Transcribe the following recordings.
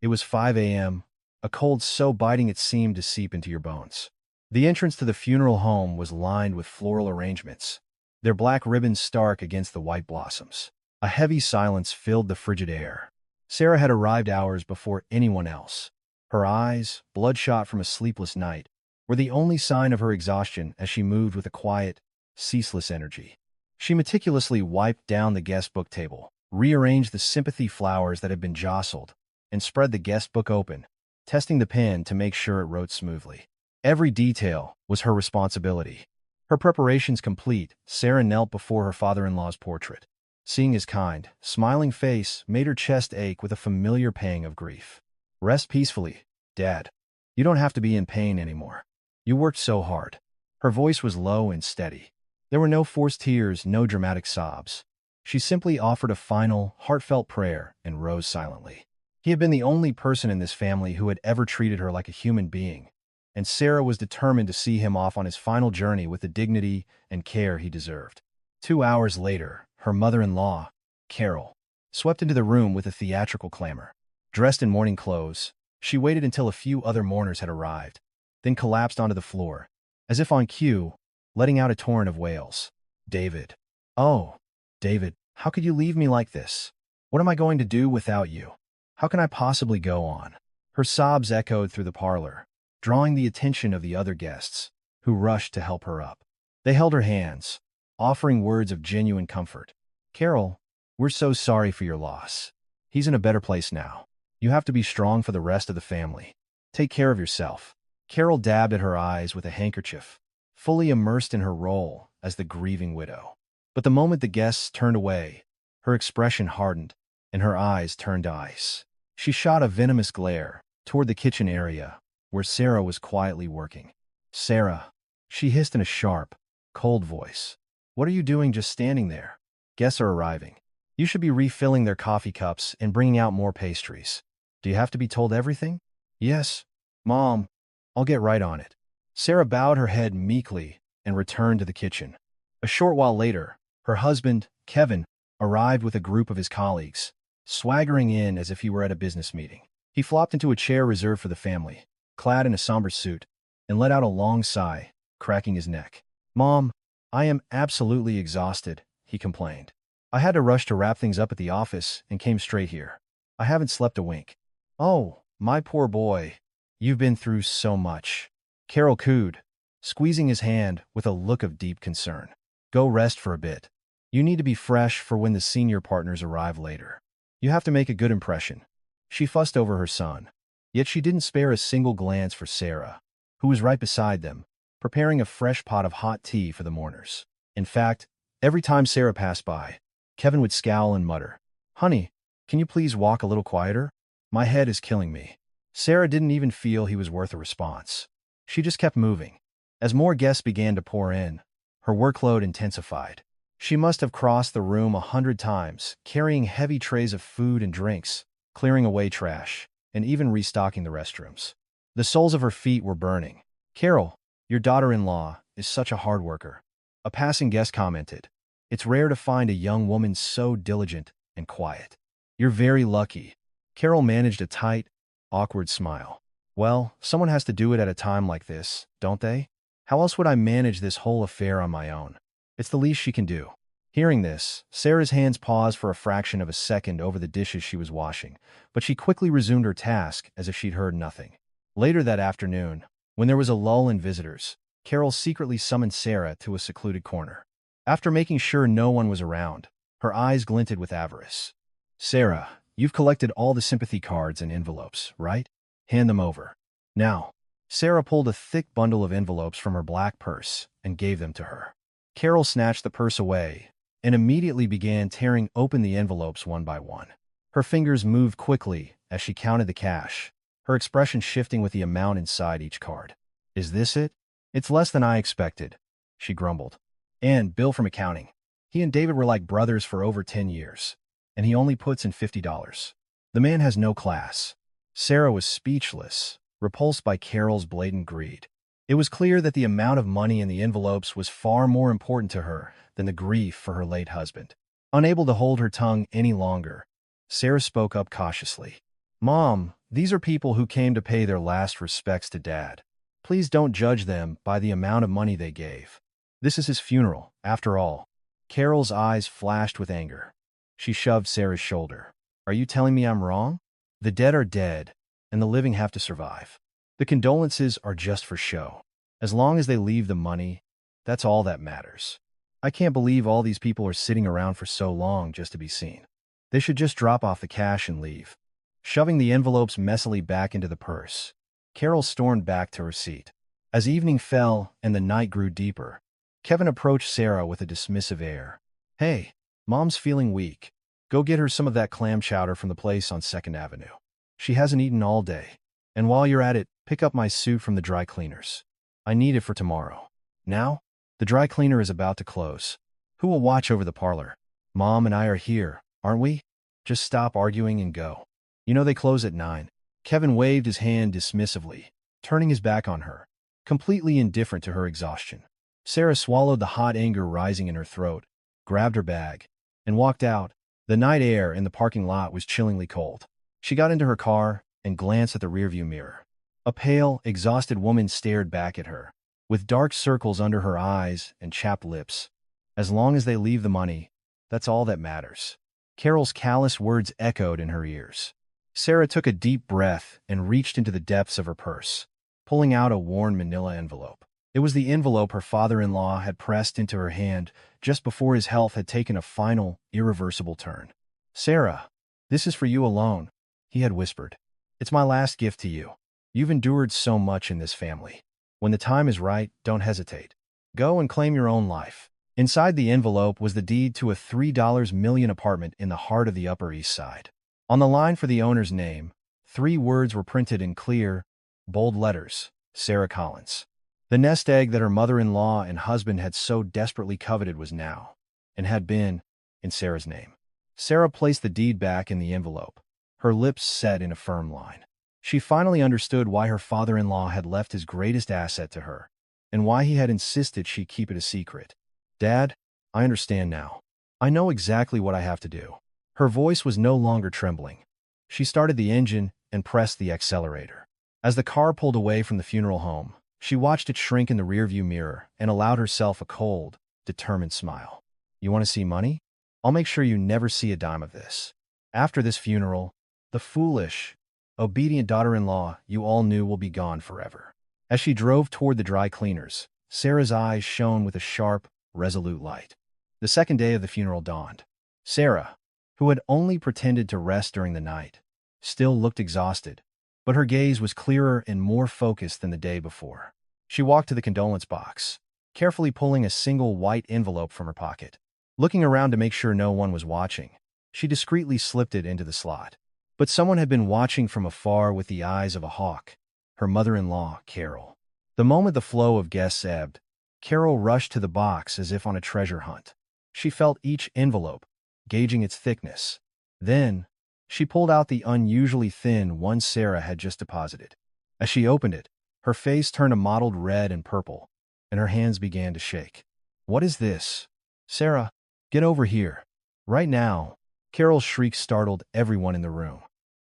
It was 5 a.m., a cold so biting it seemed to seep into your bones. The entrance to the funeral home was lined with floral arrangements, their black ribbons stark against the white blossoms. A heavy silence filled the frigid air. Sarah had arrived hours before anyone else. Her eyes, bloodshot from a sleepless night, were the only sign of her exhaustion as she moved with a quiet, ceaseless energy. She meticulously wiped down the guest book table, rearranged the sympathy flowers that had been jostled, and spread the guest book open, testing the pen to make sure it wrote smoothly. Every detail was her responsibility. Her preparations complete, Sarah knelt before her father-in-law's portrait. Seeing his kind, smiling face made her chest ache with a familiar pang of grief. Rest peacefully, Dad. You don't have to be in pain anymore. You worked so hard. Her voice was low and steady. There were no forced tears, no dramatic sobs. She simply offered a final, heartfelt prayer and rose silently. He had been the only person in this family who had ever treated her like a human being, and Sarah was determined to see him off on his final journey with the dignity and care he deserved. 2 hours later, her mother-in-law, Carol, swept into the room with a theatrical clamor. Dressed in mourning clothes, she waited until a few other mourners had arrived, then collapsed onto the floor, as if on cue, letting out a torrent of wails. David. Oh, David, how could you leave me like this? What am I going to do without you? How can I possibly go on? Her sobs echoed through the parlor, drawing the attention of the other guests, who rushed to help her up. They held her hands, offering words of genuine comfort. Carol, we're so sorry for your loss. He's in a better place now. You have to be strong for the rest of the family. Take care of yourself. Carol dabbed at her eyes with a handkerchief, fully immersed in her role as the grieving widow. But the moment the guests turned away, her expression hardened, and her eyes turned to ice. She shot a venomous glare toward the kitchen area, where Sarah was quietly working. Sarah, she hissed in a sharp, cold voice. What are you doing just standing there? Guests are arriving. You should be refilling their coffee cups and bringing out more pastries. Do you have to be told everything? Yes, Mom. I'll get right on it. Sarah bowed her head meekly and returned to the kitchen. A short while later, her husband, Kevin, arrived with a group of his colleagues, swaggering in as if he were at a business meeting. He flopped into a chair reserved for the family, clad in a somber suit, and let out a long sigh, cracking his neck. Mom, I am absolutely exhausted, he complained. I had to rush to wrap things up at the office and came straight here. I haven't slept a wink. Oh, my poor boy. You've been through so much. Carol cooed, squeezing his hand with a look of deep concern. Go rest for a bit. You need to be fresh for when the senior partners arrive later. You have to make a good impression. She fussed over her son, yet she didn't spare a single glance for Sarah, who was right beside them, preparing a fresh pot of hot tea for the mourners. In fact, every time Sarah passed by, Kevin would scowl and mutter, Honey, can you please walk a little quieter? My head is killing me. Sarah didn't even feel he was worth a response. She just kept moving. As more guests began to pour in, her workload intensified. She must have crossed the room 100 times, carrying heavy trays of food and drinks, clearing away trash, and even restocking the restrooms. The soles of her feet were burning. Carol, your daughter-in-law, is such a hard worker. A passing guest commented. It's rare to find a young woman so diligent and quiet. You're very lucky. Carol managed a tight, awkward smile. Well, someone has to do it at a time like this, don't they? How else would I manage this whole affair on my own? It's the least she can do. Hearing this, Sarah's hands paused for a fraction of a second over the dishes she was washing, but she quickly resumed her task as if she'd heard nothing. Later that afternoon, when there was a lull in visitors, Carol secretly summoned Sarah to a secluded corner. After making sure no one was around, her eyes glinted with avarice. Sarah, you've collected all the sympathy cards and envelopes, right? Hand them over. Now. Sarah pulled a thick bundle of envelopes from her black purse and gave them to her. Carol snatched the purse away and immediately began tearing open the envelopes one by one. Her fingers moved quickly as she counted the cash, her expression shifting with the amount inside each card. Is this it? It's less than I expected, she grumbled. And Bill from accounting. He and David were like brothers for over 10 years, and he only puts in $50. The man has no class. Sarah was speechless, repulsed by Carol's blatant greed. It was clear that the amount of money in the envelopes was far more important to her than the grief for her late husband. Unable to hold her tongue any longer, Sarah spoke up cautiously. Mom, These are people who came to pay their last respects to Dad. Please don't judge them by the amount of money they gave. This is his funeral, after all. Carol's eyes flashed with anger. She shoved Sarah's shoulder. Are you telling me I'm wrong? The dead are dead, and the living have to survive. The condolences are just for show. As long as they leave the money, that's all that matters. I can't believe all these people are sitting around for so long just to be seen. They should just drop off the cash and leave. Shoving the envelopes messily back into the purse, Carol stormed back to her seat. As evening fell and the night grew deeper, Kevin approached Sarah with a dismissive air. Hey, Mom's feeling weak. Go get her some of that clam chowder from the place on 2nd Avenue. She hasn't eaten all day. And while you're at it, pick up my suit from the dry cleaners. I need it for tomorrow. Now? The dry cleaner is about to close. Who will watch over the parlor? Mom and I are here, aren't we? Just stop arguing and go. You know they close at 9. Kevin waved his hand dismissively, turning his back on her, completely indifferent to her exhaustion. Sarah swallowed the hot anger rising in her throat, grabbed her bag, and walked out. The night air in the parking lot was chillingly cold. She got into her car and glanced at the rearview mirror. A pale, exhausted woman stared back at her, with dark circles under her eyes and chapped lips. As long as they leave the money, that's all that matters. Carol's callous words echoed in her ears. Sarah took a deep breath and reached into the depths of her purse, pulling out a worn manila envelope. It was the envelope her father-in-law had pressed into her hand just before his health had taken a final, irreversible turn. Sarah, this is for you alone, he had whispered. It's my last gift to you. You've endured so much in this family. When the time is right, don't hesitate. Go and claim your own life. Inside the envelope was the deed to a $3 million apartment in the heart of the Upper East Side. On the line for the owner's name, 3 words were printed in clear, bold letters: Sarah Collins. The nest egg that her mother-in-law and husband had so desperately coveted was now, and had been, in Sarah's name. Sarah placed the deed back in the envelope, her lips set in a firm line. She finally understood why her father-in-law had left his greatest asset to her, and why he had insisted she keep it a secret. Dad, I understand now. I know exactly what I have to do. Her voice was no longer trembling. She started the engine and pressed the accelerator. As the car pulled away from the funeral home, she watched it shrink in the rearview mirror and allowed herself a cold, determined smile. You want to see money? I'll make sure you never see a dime of this. After this funeral, the foolish, obedient daughter-in-law you all knew will be gone forever. As she drove toward the dry cleaners, Sarah's eyes shone with a sharp, resolute light. The second day of the funeral dawned. Sarah, who had only pretended to rest during the night, still looked exhausted, but her gaze was clearer and more focused than the day before. She walked to the condolence box, carefully pulling a single white envelope from her pocket. Looking around to make sure no one was watching, she discreetly slipped it into the slot. But someone had been watching from afar with the eyes of a hawk, her mother-in-law, Carol. The moment the flow of guests ebbed, Carol rushed to the box as if on a treasure hunt. She felt each envelope, gauging its thickness. Then, she pulled out the unusually thin one Sarah had just deposited. As she opened it, her face turned a mottled red and purple, and her hands began to shake. What is this? Sarah, get over here. Right now. Carol's shriek startled everyone in the room.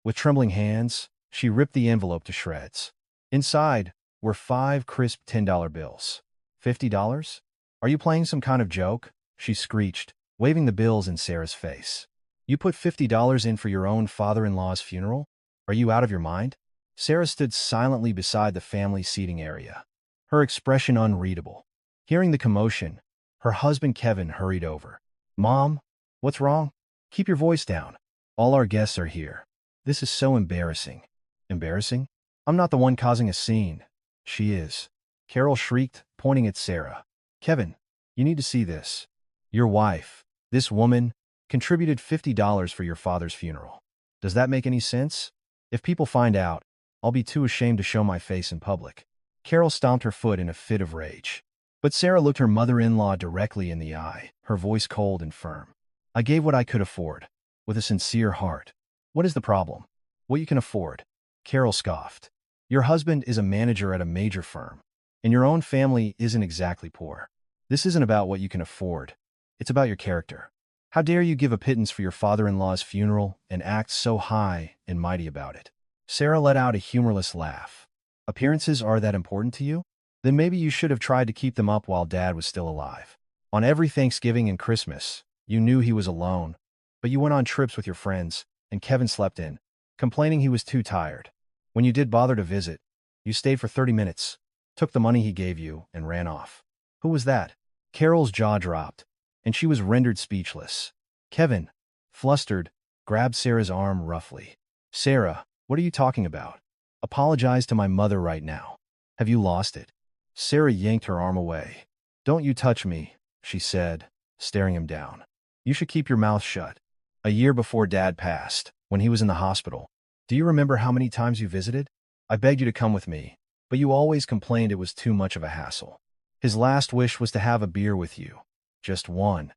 With trembling hands, she ripped the envelope to shreds. Inside were 5 crisp $10 bills. $50? Are you playing some kind of joke? She screeched, waving the bills in Sarah's face. You put $50 in for your own father-in-law's funeral? Are you out of your mind? Sarah stood silently beside the family seating area, her expression unreadable. Hearing the commotion, her husband Kevin hurried over. Mom, what's wrong? Keep your voice down. All our guests are here. This is so embarrassing. Embarrassing? I'm not the one causing a scene. She is. Carol shrieked, pointing at Sarah. Kevin, you need to see this. Your wife, this woman, contributed $50 for your father's funeral. Does that make any sense? If people find out, I'll be too ashamed to show my face in public. Carol stomped her foot in a fit of rage. But Sarah looked her mother-in-law directly in the eye, her voice cold and firm. I gave what I could afford, with a sincere heart. What is the problem? What you can afford. Carol scoffed. Your husband is a manager at a major firm, and your own family isn't exactly poor. This isn't about what you can afford. It's about your character. How dare you give a pittance for your father-in-law's funeral and act so high and mighty about it? Sarah let out a humorless laugh. Appearances are that important to you? Then maybe you should have tried to keep them up while Dad was still alive. On every Thanksgiving and Christmas, you knew he was alone, but you went on trips with your friends, and Kevin slept in, complaining he was too tired. When you did bother to visit, you stayed for 30 minutes, took the money he gave you, and ran off. Who was that? Carol's jaw dropped, and she was rendered speechless. Kevin, flustered, grabbed Sarah's arm roughly. Sarah, what are you talking about? Apologize to my mother right now. Have you lost it? Sarah yanked her arm away. Don't you touch me, she said, staring him down. You should keep your mouth shut. A year before Dad passed, when he was in the hospital, do you remember how many times you visited? I begged you to come with me, but you always complained it was too much of a hassle. His last wish was to have a beer with you. Just one.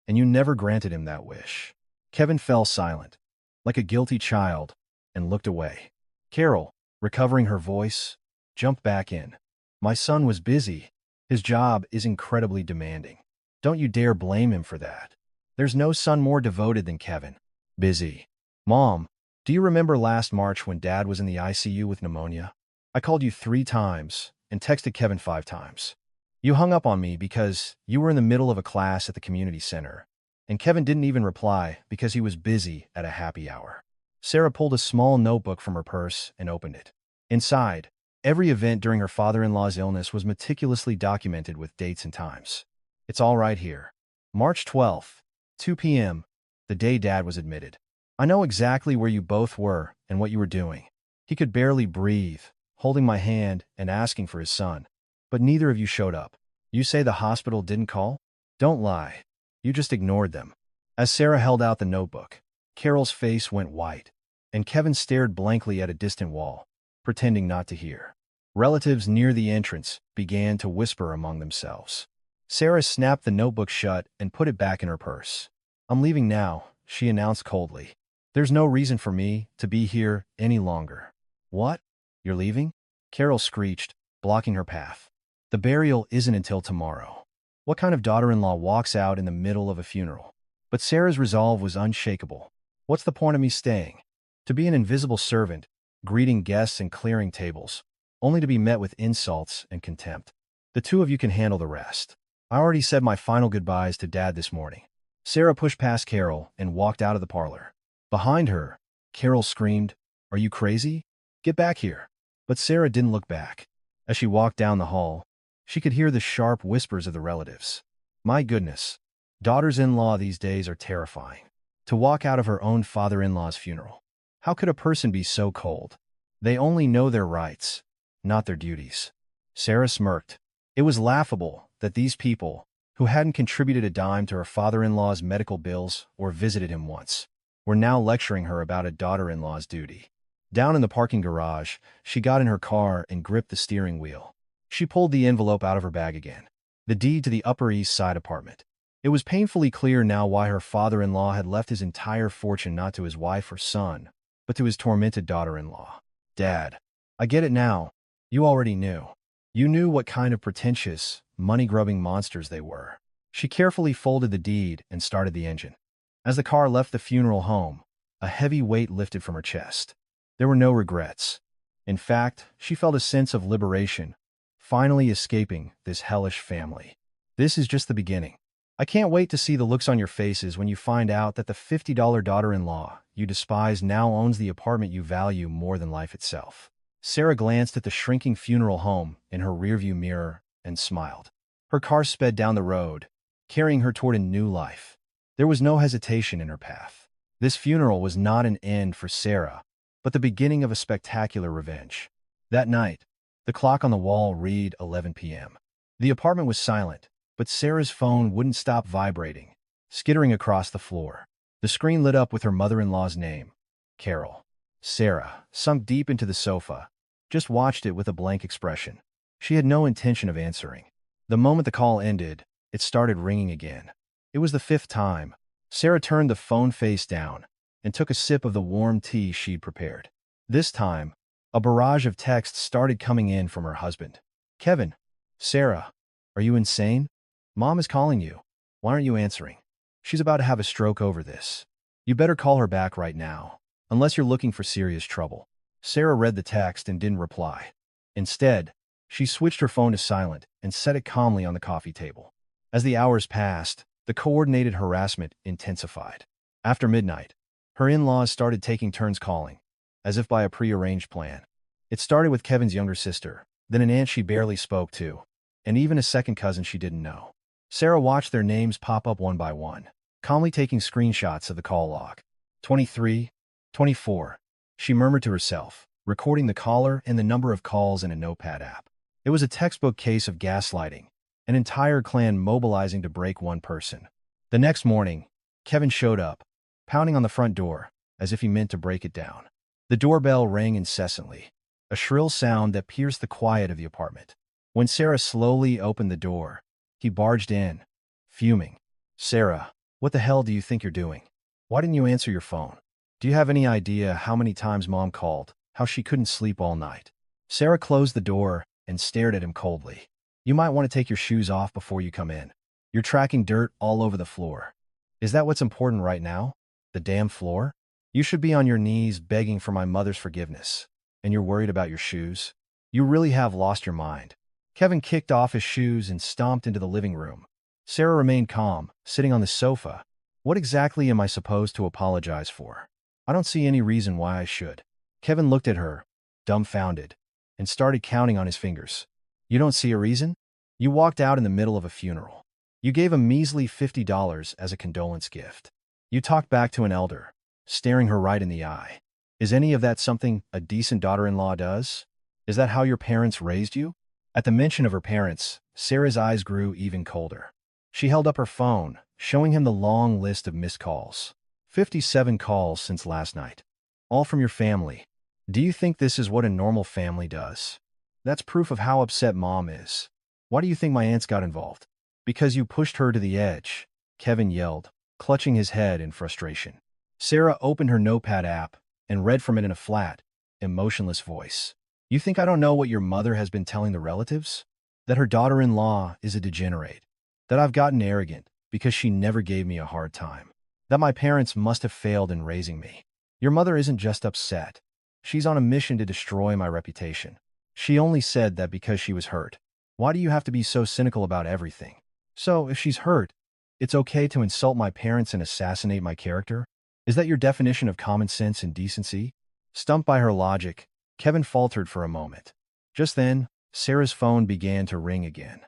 And you never granted him that wish. Kevin fell silent, like a guilty child, and looked away. Carol, recovering her voice, jumped back in. My son was busy. His job is incredibly demanding. Don't you dare blame him for that. There's no son more devoted than Kevin. Busy. Mom, do you remember last March when Dad was in the ICU with pneumonia? I called you 3 times and texted Kevin 5 times. You hung up on me because you were in the middle of a class at the community center, and Kevin didn't even reply because he was busy at a happy hour. Sarah pulled a small notebook from her purse and opened it. Inside, every event during her father-in-law's illness was meticulously documented with dates and times. It's all right here. March 12th, 2 p.m., the day Dad was admitted. I know exactly where you both were and what you were doing. He could barely breathe, holding my hand and asking for his son. But neither of you showed up. You say the hospital didn't call? Don't lie. You just ignored them. As Sarah held out the notebook, Carol's face went white, and Kevin stared blankly at a distant wall, pretending not to hear. Relatives near the entrance began to whisper among themselves. Sarah snapped the notebook shut and put it back in her purse. I'm leaving now, she announced coldly. There's no reason for me to be here any longer. What? You're leaving? Carol screeched, blocking her path. The burial isn't until tomorrow. What kind of daughter-in-law walks out in the middle of a funeral? But Sarah's resolve was unshakable. What's the point of me staying? To be an invisible servant, greeting guests and clearing tables, only to be met with insults and contempt. The 2 of you can handle the rest. I already said my final goodbyes to Dad this morning. Sarah pushed past Carol and walked out of the parlor. Behind her, Carol screamed, Are you crazy? Get back here. But Sarah didn't look back. As she walked down the hall, she could hear the sharp whispers of the relatives. My goodness, daughters-in-law these days are terrifying. To walk out of her own father-in-law's funeral. How could a person be so cold? They only know their rights, not their duties. Sarah smirked. It was laughable that these people, who hadn't contributed a dime to her father-in-law's medical bills or visited him once, were now lecturing her about a daughter-in-law's duty. Down in the parking garage, she got in her car and gripped the steering wheel. She pulled the envelope out of her bag again. The deed to the Upper East Side apartment. It was painfully clear now why her father-in-law had left his entire fortune not to his wife or son, but to his tormented daughter-in-law. Dad, I get it now. You already knew. You knew what kind of pretentious, money-grubbing monsters they were. She carefully folded the deed and started the engine. As the car left the funeral home, a heavy weight lifted from her chest. There were no regrets. In fact, she felt a sense of liberation, finally escaping this hellish family. This is just the beginning. I can't wait to see the looks on your faces when you find out that the $50 daughter-in-law you despise now owns the apartment you value more than life itself. Sarah glanced at the shrinking funeral home in her rearview mirror and smiled. Her car sped down the road, carrying her toward a new life. There was no hesitation in her path. This funeral was not an end for Sarah, but the beginning of a spectacular revenge. That night, the clock on the wall read 11 p.m. The apartment was silent, but Sarah's phone wouldn't stop vibrating, skittering across the floor. The screen lit up with her mother-in-law's name, Carol. Sarah, sunk deep into the sofa, just watched it with a blank expression. She had no intention of answering. The moment the call ended, it started ringing again. It was the 5th time. Sarah turned the phone face down and took a sip of the warm tea she'd prepared. This time, a barrage of texts started coming in from her husband. Kevin, Sarah, are you insane? Mom is calling you. Why aren't you answering? She's about to have a stroke over this. You better call her back right now, unless you're looking for serious trouble. Sarah read the text and didn't reply. Instead, she switched her phone to silent and set it calmly on the coffee table. As the hours passed, the coordinated harassment intensified. After midnight, her in-laws started taking turns calling, as if by a prearranged plan. It started with Kevin's younger sister, then an aunt she barely spoke to, and even a second cousin she didn't know. Sarah watched their names pop up one by one, calmly taking screenshots of the call log. 23, 24. She murmured to herself, recording the caller and the number of calls in a notepad app. It was a textbook case of gaslighting, an entire clan mobilizing to break one person. The next morning, Kevin showed up, pounding on the front door, as if he meant to break it down. The doorbell rang incessantly, a shrill sound that pierced the quiet of the apartment. When Sarah slowly opened the door, he barged in, fuming. "Sarah, what the hell do you think you're doing? Why didn't you answer your phone? Do you have any idea how many times Mom called, how she couldn't sleep all night?" Sarah closed the door and stared at him coldly. "You might want to take your shoes off before you come in. You're tracking dirt all over the floor. Is that what's important right now? The damn floor? You should be on your knees begging for my mother's forgiveness. And you're worried about your shoes? You really have lost your mind." Kevin kicked off his shoes and stomped into the living room. Sarah remained calm, sitting on the sofa. "What exactly am I supposed to apologize for? I don't see any reason why I should." Kevin looked at her, dumbfounded, and started counting on his fingers. "You don't see a reason? You walked out in the middle of a funeral. You gave a measly $50 as a condolence gift. You talked back to an elder, staring her right in the eye. Is any of that something a decent daughter-in-law does? Is that how your parents raised you?" At the mention of her parents, Sarah's eyes grew even colder. She held up her phone, showing him the long list of missed calls. 57 calls since last night. All from your family. Do you think this is what a normal family does? That's proof of how upset Mom is. Why do you think my aunts got involved? Because you pushed her to the edge, Kevin yelled, clutching his head in frustration. Sarah opened her notepad app and read from it in a flat, emotionless voice. "You think I don't know what your mother has been telling the relatives? That her daughter-in-law is a degenerate. That I've gotten arrogant because she never gave me a hard time. That my parents must have failed in raising me. Your mother isn't just upset. She's on a mission to destroy my reputation. She only said that because she was hurt. Why do you have to be so cynical about everything? So, if she's hurt, it's okay to insult my parents and assassinate my character? Is that your definition of common sense and decency?" Stumped by her logic, Kevin faltered for a moment. Just then, Sarah's phone began to ring again.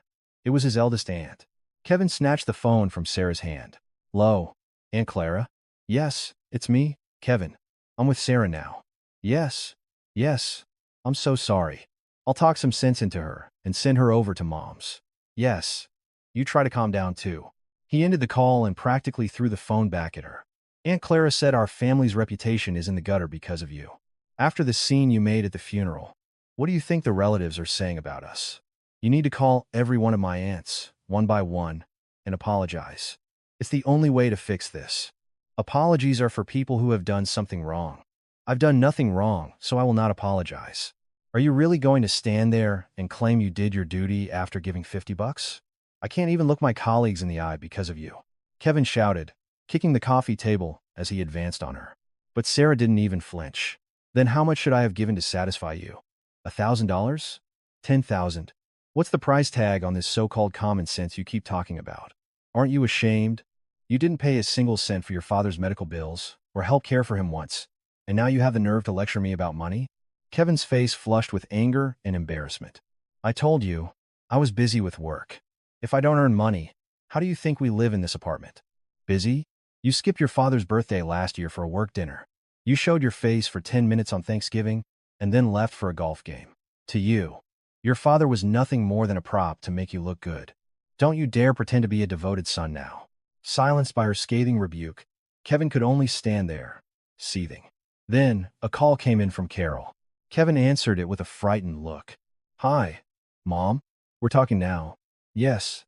It was his eldest aunt. Kevin snatched the phone from Sarah's hand. "Hello, Aunt Clara?" "Yes, it's me, Kevin. I'm with Sarah now." Yes. I'm so sorry. I'll talk some sense into her and send her over to Mom's." "Yes. You try to calm down too." He ended the call and practically threw the phone back at her. "Aunt Clara said our family's reputation is in the gutter because of you. After the scene you made at the funeral, what do you think the relatives are saying about us? You need to call every one of my aunts, one by one, and apologize. It's the only way to fix this. Apologies are for people who have done something wrong. I've done nothing wrong, so I will not apologize. Are you really going to stand there and claim you did your duty after giving $50? I can't even look my colleagues in the eye because of you," Kevin shouted, kicking the coffee table as he advanced on her. But Sarah didn't even flinch. "Then how much should I have given to satisfy you? $1,000? 10,000? What's the price tag on this so-called common sense you keep talking about? Aren't you ashamed? You didn't pay a single cent for your father's medical bills or help care for him once, and now you have the nerve to lecture me about money?" Kevin's face flushed with anger and embarrassment. "I told you, I was busy with work. If I don't earn money, how do you think we live in this apartment? Busy? You skipped your father's birthday last year for a work dinner. You showed your face for 10 minutes on Thanksgiving and then left for a golf game. To you, your father was nothing more than a prop to make you look good. Don't you dare pretend to be a devoted son now." Silenced by her scathing rebuke, Kevin could only stand there, seething. Then, a call came in from Carol. Kevin answered it with a frightened look. "Hi, Mom? We're talking now." Yes,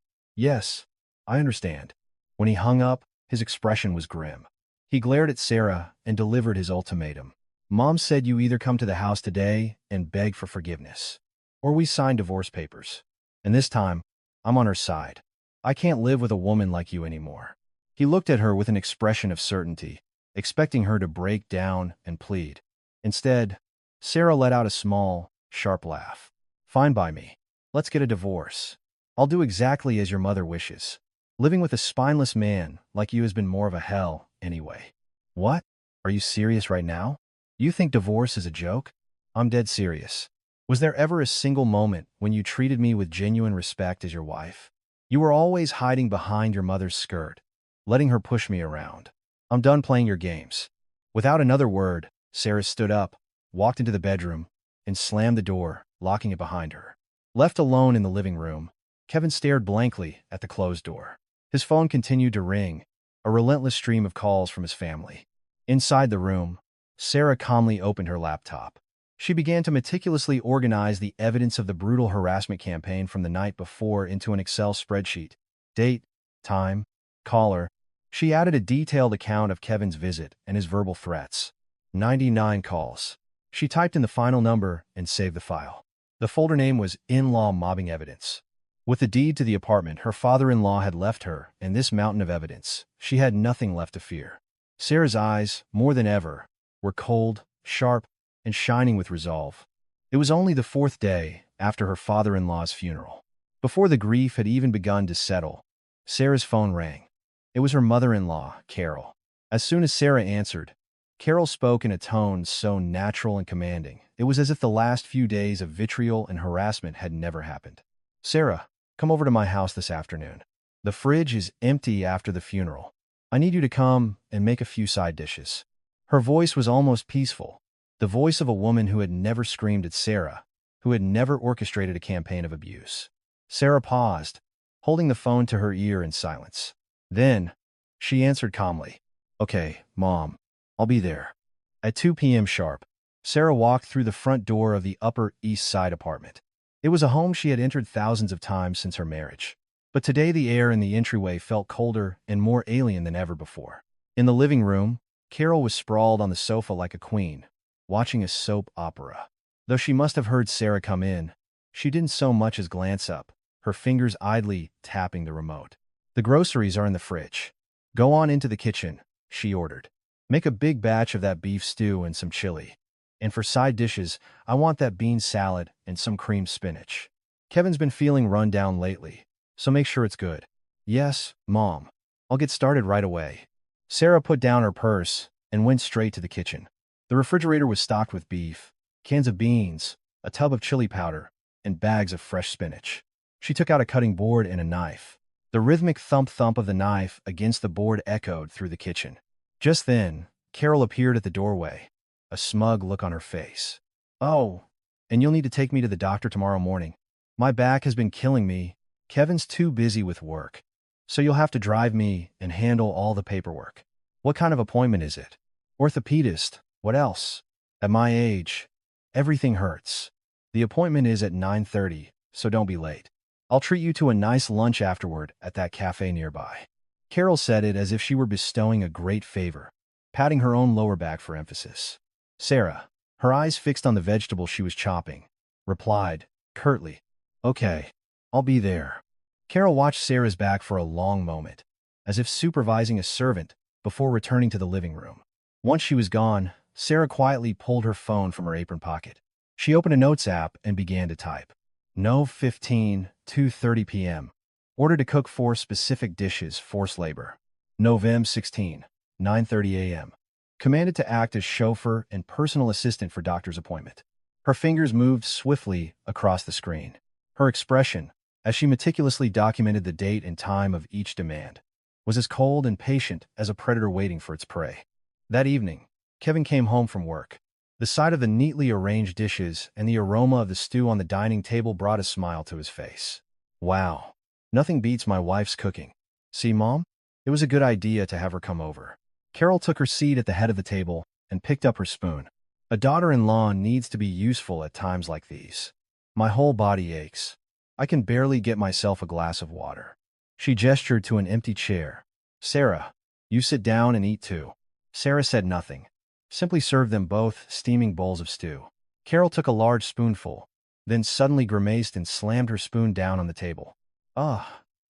I understand." When he hung up, his expression was grim. He glared at Sarah and delivered his ultimatum. "Mom said you either come to the house today and beg for forgiveness, or we sign divorce papers. And this time, I'm on her side. I can't live with a woman like you anymore." He looked at her with an expression of certainty, expecting her to break down and plead. Instead, Sarah let out a small, sharp laugh. Fine by me. Let's get a divorce. I'll do exactly as your mother wishes. Living with a spineless man like you has been more of a hell, anyway. What? Are you serious right now? You think divorce is a joke? I'm dead serious. Was there ever a single moment when you treated me with genuine respect as your wife? You were always hiding behind your mother's skirt, letting her push me around. I'm done playing your games. Without another word, Sarah stood up, walked into the bedroom, and slammed the door, locking it behind her. Left alone in the living room, Kevin stared blankly at the closed door. His phone continued to ring, a relentless stream of calls from his family. Inside the room, Sarah calmly opened her laptop. She began to meticulously organize the evidence of the brutal harassment campaign from the night before into an Excel spreadsheet. Date, time, caller. She added a detailed account of Kevin's visit and his verbal threats. 99 calls. She typed in the final number and saved the file. The folder name was In-Law Mobbing Evidence. With the deed to the apartment her father-in-law had left her and this mountain of evidence, she had nothing left to fear. Sarah's eyes, more than ever, were cold, sharp, and shining with resolve. It was only the fourth day after her father-in-law's funeral. Before the grief had even begun to settle, Sarah's phone rang. It was her mother-in-law, Carol. As soon as Sarah answered, Carol spoke in a tone so natural and commanding, it was as if the last few days of vitriol and harassment had never happened. Sarah, come over to my house this afternoon. The fridge is empty after the funeral. I need you to come and make a few side dishes. Her voice was almost peaceful, the voice of a woman who had never screamed at Sarah, who had never orchestrated a campaign of abuse. Sarah paused, holding the phone to her ear in silence. Then, she answered calmly, "Okay, Mom, I'll be there." At 2 p.m. sharp, Sarah walked through the front door of the Upper East Side apartment. It was a home she had entered thousands of times since her marriage. But today the air in the entryway felt colder and more alien than ever before. In the living room, Carol was sprawled on the sofa like a queen, watching a soap opera. Though she must have heard Sarah come in, she didn't so much as glance up, her fingers idly tapping the remote. "The groceries are in the fridge. Go on into the kitchen," she ordered. "Make a big batch of that beef stew and some chili. And for side dishes, I want that bean salad and some creamed spinach. Kevin's been feeling run down lately, so make sure it's good." "Yes, Mom. I'll get started right away." Sarah put down her purse and went straight to the kitchen. The refrigerator was stocked with beef, cans of beans, a tub of chili powder, and bags of fresh spinach. She took out a cutting board and a knife. The rhythmic thump-thump of the knife against the board echoed through the kitchen. Just then, Carol appeared at the doorway, a smug look on her face. "Oh, and you'll need to take me to the doctor tomorrow morning. My back has been killing me. Kevin's too busy with work, so you'll have to drive me and handle all the paperwork." "What kind of appointment is it?" "Orthopedist. What else? At my age, everything hurts." "The appointment is at 9:30, so don't be late. I'll treat you to a nice lunch afterward at that cafe nearby." Carol said it as if she were bestowing a great favor, patting her own lower back for emphasis. Sarah, her eyes fixed on the vegetable she was chopping, replied, curtly, "Okay, I'll be there." Carol watched Sarah's back for a long moment, as if supervising a servant before returning to the living room. Once she was gone, Sarah quietly pulled her phone from her apron pocket. She opened a notes app and began to type. No 15, 2:30 p.m. Order to cook 4 specific dishes, forced labor. November 16, 9:30 a.m. Commanded to act as chauffeur and personal assistant for doctor's appointment. Her fingers moved swiftly across the screen. Her expression, as she meticulously documented the date and time of each demand, was as cold and patient as a predator waiting for its prey. That evening, Kevin came home from work. The sight of the neatly arranged dishes and the aroma of the stew on the dining table brought a smile to his face. "Wow, nothing beats my wife's cooking. See, Mom? It was a good idea to have her come over." Carol took her seat at the head of the table and picked up her spoon. "A daughter-in-law needs to be useful at times like these. My whole body aches. I can barely get myself a glass of water." She gestured to an empty chair. "Sarah, you sit down and eat too." Sarah said nothing, simply served them both steaming bowls of stew. Carol took a large spoonful, then suddenly grimaced and slammed her spoon down on the table. "Ugh,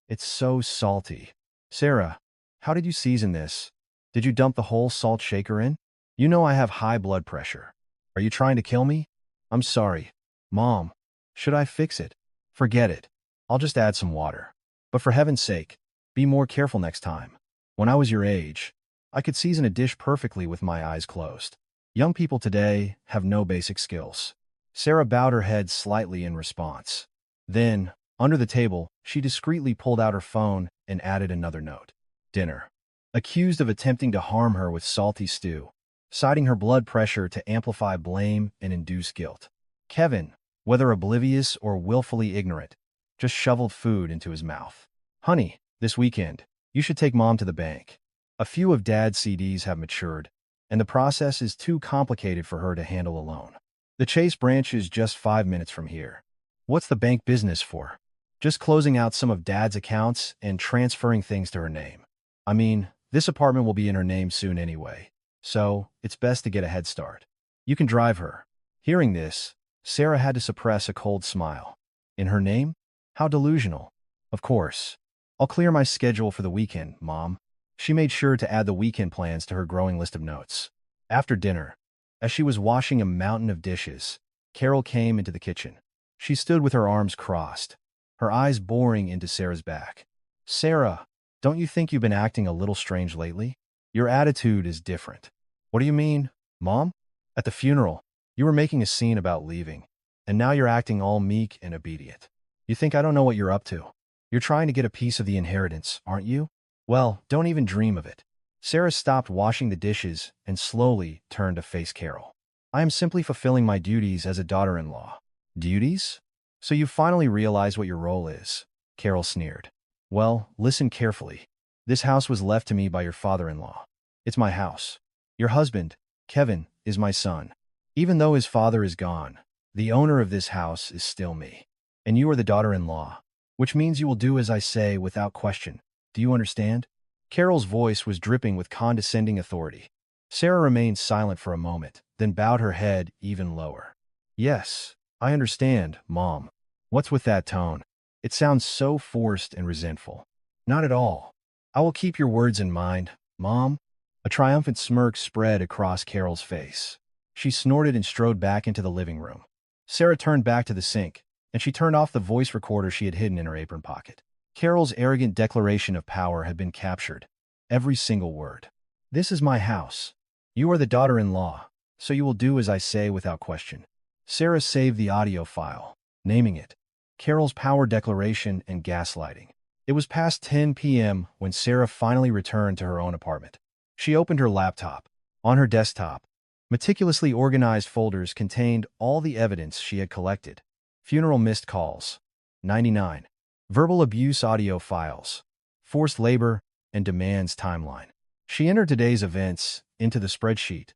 it's so salty." "Sarah, how did you season this? Did you dump the whole salt shaker in? You know I have high blood pressure." Are you trying to kill me? I'm sorry. Mom. Should I fix it? Forget it. I'll just add some water. But for heaven's sake, be more careful next time. When I was your age, I could season a dish perfectly with my eyes closed. Young people today have no basic skills. Sarah bowed her head slightly in response. Then, under the table, she discreetly pulled out her phone and added another note. Dinner. Accused of attempting to harm her with salty stew, citing her blood pressure to amplify blame and induce guilt. Kevin, whether oblivious or willfully ignorant, just shoveled food into his mouth. Honey, this weekend, you should take Mom to the bank. A few of Dad's CDs have matured, and the process is too complicated for her to handle alone. The Chase branch is just 5 minutes from here. What's the bank business for? Just closing out some of Dad's accounts and transferring things to her name. I mean, this apartment will be in her name soon anyway, so it's best to get a head start. You can drive her. Hearing this, Sarah had to suppress a cold smile. In her name? How delusional. Of course. I'll clear my schedule for the weekend, Mom. She made sure to add the weekend plans to her growing list of notes. After dinner, as she was washing a mountain of dishes, Carol came into the kitchen. She stood with her arms crossed, her eyes boring into Sarah's back. Sarah, don't you think you've been acting a little strange lately? Your attitude is different. What do you mean, Mom? At the funeral, you were making a scene about leaving, and now you're acting all meek and obedient. You think I don't know what you're up to? You're trying to get a piece of the inheritance, aren't you? Well, don't even dream of it. Sarah stopped washing the dishes and slowly turned to face Carol. I am simply fulfilling my duties as a daughter-in-law. Duties? So you finally realize what your role is, Carol sneered. Well, listen carefully. This house was left to me by your father-in-law. It's my house. Your husband, Kevin, is my son. Even though his father is gone, the owner of this house is still me. And you are the daughter-in-law, which means you will do as I say without question. Do you understand? Carol's voice was dripping with condescending authority. Sarah remained silent for a moment, then bowed her head even lower. Yes, I understand, Mom. What's with that tone? It sounds so forced and resentful. Not at all. I will keep your words in mind, Mom. A triumphant smirk spread across Carol's face. She snorted and strode back into the living room. Sarah turned back to the sink, and she turned off the voice recorder she had hidden in her apron pocket. Carol's arrogant declaration of power had been captured. Every single word. This is my house. You are the daughter-in-law, so you will do as I say without question. Sarah saved the audio file, naming it Carol's Power Declaration and Gaslighting. It was past 10 p.m. when Sarah finally returned to her own apartment. She opened her laptop. On her desktop, meticulously organized folders contained all the evidence she had collected. Funeral missed calls. 99. Verbal abuse audio files. Forced labor and demands timeline. She entered today's events into the spreadsheet,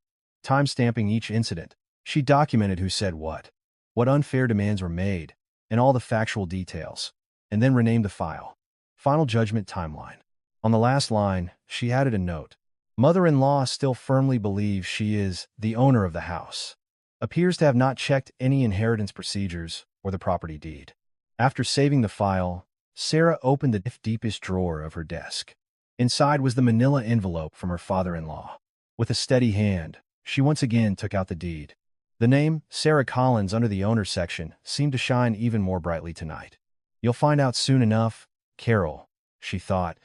timestamping each incident. She documented who said what unfair demands were made, and all the factual details, and then renamed the file. Final Judgment Timeline. On the last line, she added a note. Mother-in-law still firmly believes she is the owner of the house. Appears to have not checked any inheritance procedures or the property deed. After saving the file, Sarah opened the deepest drawer of her desk. Inside was the manila envelope from her father-in-law. With a steady hand, she once again took out the deed. The name, Sarah Collins, under the owner section seemed to shine even more brightly tonight. You'll find out soon enough, Carol, she thought,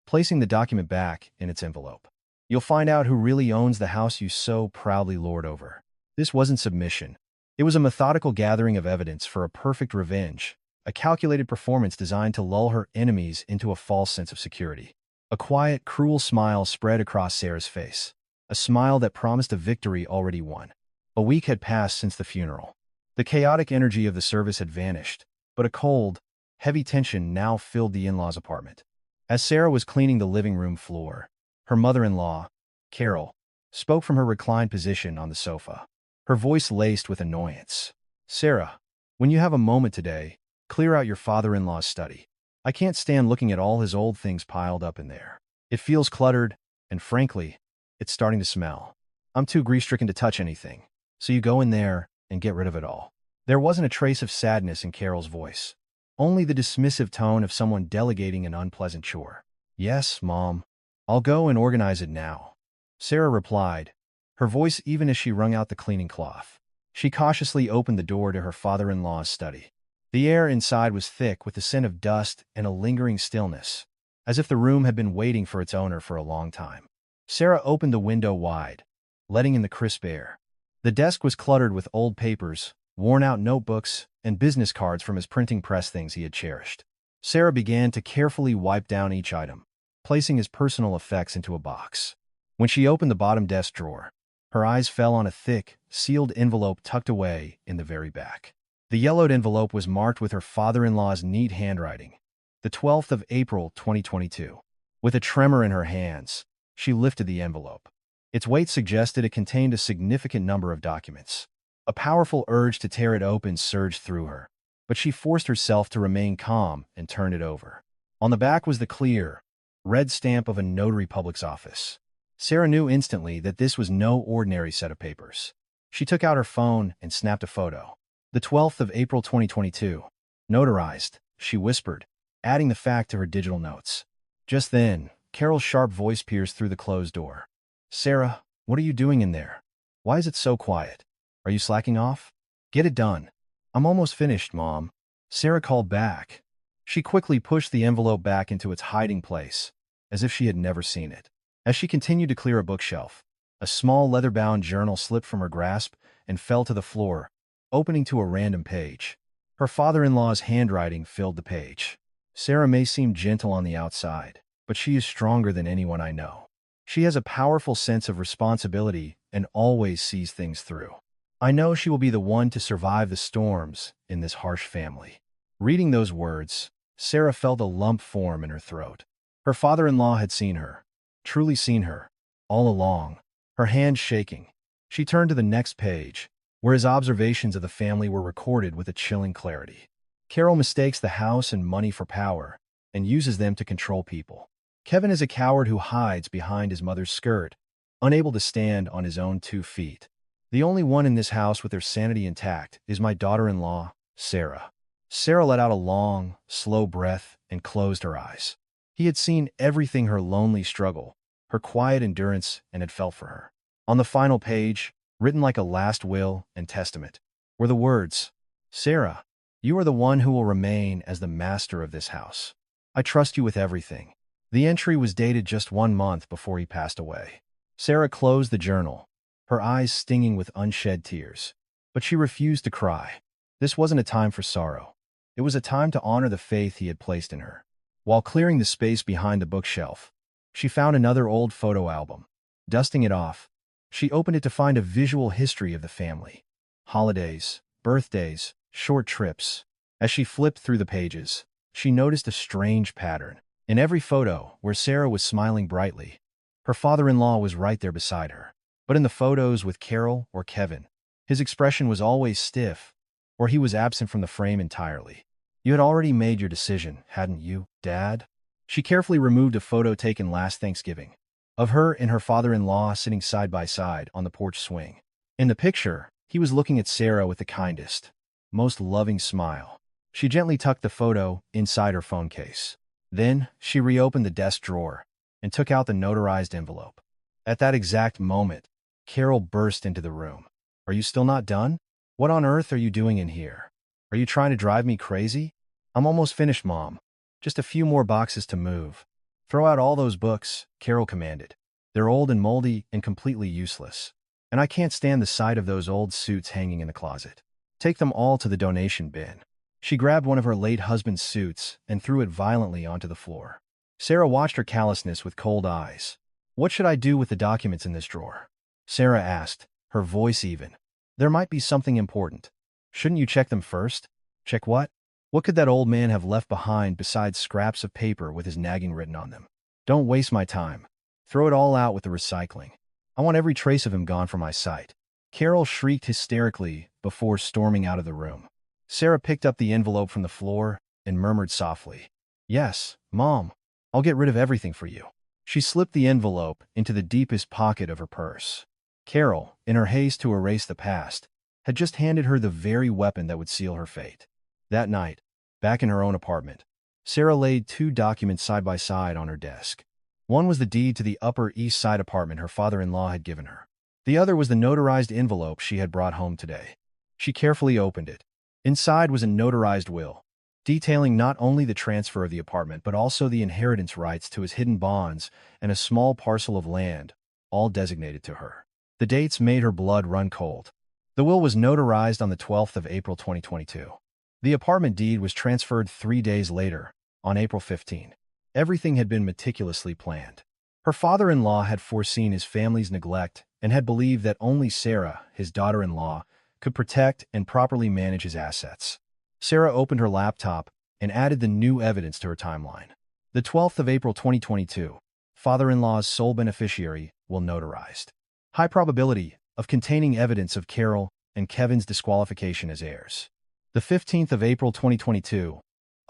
placing the document back in its envelope. You'll find out who really owns the house you so proudly lord over. This wasn't submission. It was a methodical gathering of evidence for a perfect revenge, a calculated performance designed to lull her enemies into a false sense of security. A quiet, cruel smile spread across Sarah's face, a smile that promised a victory already won. A week had passed since the funeral. The chaotic energy of the service had vanished, but a cold, heavy tension now filled the in-laws' apartment. As Sarah was cleaning the living room floor, her mother-in-law, Carol, spoke from her reclined position on the sofa, her voice laced with annoyance. Sarah, when you have a moment today, clear out your father-in-law's study. I can't stand looking at all his old things piled up in there. It feels cluttered, and frankly, it's starting to smell. I'm too grief-stricken to touch anything, so you go in there and get rid of it all. There wasn't a trace of sadness in Carol's voice, only the dismissive tone of someone delegating an unpleasant chore. Yes, Mom. I'll go and organize it now, Sarah replied, her voice even as she wrung out the cleaning cloth. She cautiously opened the door to her father-in-law's study. The air inside was thick with the scent of dust and a lingering stillness, as if the room had been waiting for its owner for a long time. Sarah opened the window wide, letting in the crisp air. The desk was cluttered with old papers, worn-out notebooks, and business cards from his printing press things he had cherished. Sarah began to carefully wipe down each item, placing his personal effects into a box. When she opened the bottom desk drawer, her eyes fell on a thick, sealed envelope tucked away in the very back. The yellowed envelope was marked with her father-in-law's neat handwriting, the 12th of April, 2022. With a tremor in her hands, she lifted the envelope. Its weight suggested it contained a significant number of documents. A powerful urge to tear it open surged through her, but she forced herself to remain calm and turned it over. On the back was the clear, red stamp of a notary public's office. Sarah knew instantly that this was no ordinary set of papers. She took out her phone and snapped a photo. The 12th of April 2022. Notarized, she whispered, adding the fact to her digital notes. Just then, Carol's sharp voice pierced through the closed door. Sarah, what are you doing in there? Why is it so quiet? Are you slacking off? Get it done. I'm almost finished, Mom. Sarah called back. She quickly pushed the envelope back into its hiding place, as if she had never seen it. As she continued to clear a bookshelf, a small leather-bound journal slipped from her grasp and fell to the floor, opening to a random page. Her father-in-law's handwriting filled the page. Sarah may seem gentle on the outside, but she is stronger than anyone I know. She has a powerful sense of responsibility and always sees things through. I know she will be the one to survive the storms in this harsh family. Reading those words, Sarah felt a lump form in her throat. Her father-in-law had seen her, truly seen her, all along, her hands shaking. She turned to the next page, where his observations of the family were recorded with a chilling clarity. Carol mistakes the house and money for power and uses them to control people. Kevin is a coward who hides behind his mother's skirt, unable to stand on his own 2 feet. The only one in this house with their sanity intact is my daughter-in-law, Sarah. Sarah let out a long, slow breath and closed her eyes. He had seen everything: her lonely struggle, her quiet endurance, and had felt for her. On the final page, written like a last will and testament, were the words, Sarah, you are the one who will remain as the master of this house. I trust you with everything. The entry was dated just 1 month before he passed away. Sarah closed the journal, her eyes stinging with unshed tears. But she refused to cry. This wasn't a time for sorrow. It was a time to honor the faith he had placed in her. While clearing the space behind the bookshelf, she found another old photo album. Dusting it off, she opened it to find a visual history of the family. Holidays, birthdays, short trips. As she flipped through the pages, she noticed a strange pattern. In every photo, where Sarah was smiling brightly, her father-in-law was right there beside her. But in the photos with Carol or Kevin, his expression was always stiff, or he was absent from the frame entirely. You had already made your decision, hadn't you, Dad? She carefully removed a photo taken last Thanksgiving, of her and her father-in-law sitting side by side on the porch swing. In the picture, he was looking at Sarah with the kindest, most loving smile. She gently tucked the photo inside her phone case. Then, she reopened the desk drawer and took out the notarized envelope. At that exact moment, Carol burst into the room. Are you still not done? What on earth are you doing in here? Are you trying to drive me crazy? I'm almost finished, Mom. Just a few more boxes to move. Throw out all those books, Carol commanded. They're old and moldy and completely useless. And I can't stand the sight of those old suits hanging in the closet. Take them all to the donation bin. She grabbed one of her late husband's suits and threw it violently onto the floor. Sarah watched her callousness with cold eyes. What should I do with the documents in this drawer? Sarah asked, her voice even. There might be something important. Shouldn't you check them first? Check what? What could that old man have left behind besides scraps of paper with his nagging written on them? Don't waste my time. Throw it all out with the recycling. I want every trace of him gone from my sight. Carol shrieked hysterically before storming out of the room. Sarah picked up the envelope from the floor and murmured softly, Yes, Mom. I'll get rid of everything for you. She slipped the envelope into the deepest pocket of her purse. Carol, in her haste to erase the past, had just handed her the very weapon that would seal her fate. That night, back in her own apartment, Sarah laid 2 documents side by side on her desk. One was the deed to the Upper East Side apartment her father-in-law had given her. The other was the notarized envelope she had brought home today. She carefully opened it. Inside was a notarized will, detailing not only the transfer of the apartment but also the inheritance rights to his hidden bonds and a small parcel of land, all designated to her. The dates made her blood run cold. The will was notarized on the 12th of April 2022. The apartment deed was transferred 3 days later, on April 15. Everything had been meticulously planned. Her father-in-law had foreseen his family's neglect and had believed that only Sarah, his daughter-in-law, could protect and properly manage his assets. Sarah opened her laptop and added the new evidence to her timeline. The 12th of April 2022, father-in-law's sole beneficiary will notarized. High probability of containing evidence of Carol and Kevin's disqualification as heirs. The 15th of April 2022,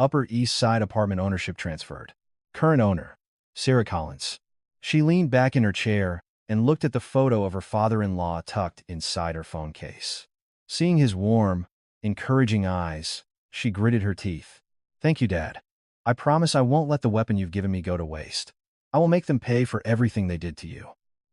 Upper East Side apartment ownership transferred. Current owner, Sarah Collins. She leaned back in her chair and looked at the photo of her father-in-law tucked inside her phone case. Seeing his warm, encouraging eyes, she gritted her teeth. Thank you, Dad. I promise I won't let the weapon you've given me go to waste. I will make them pay for everything they did to you.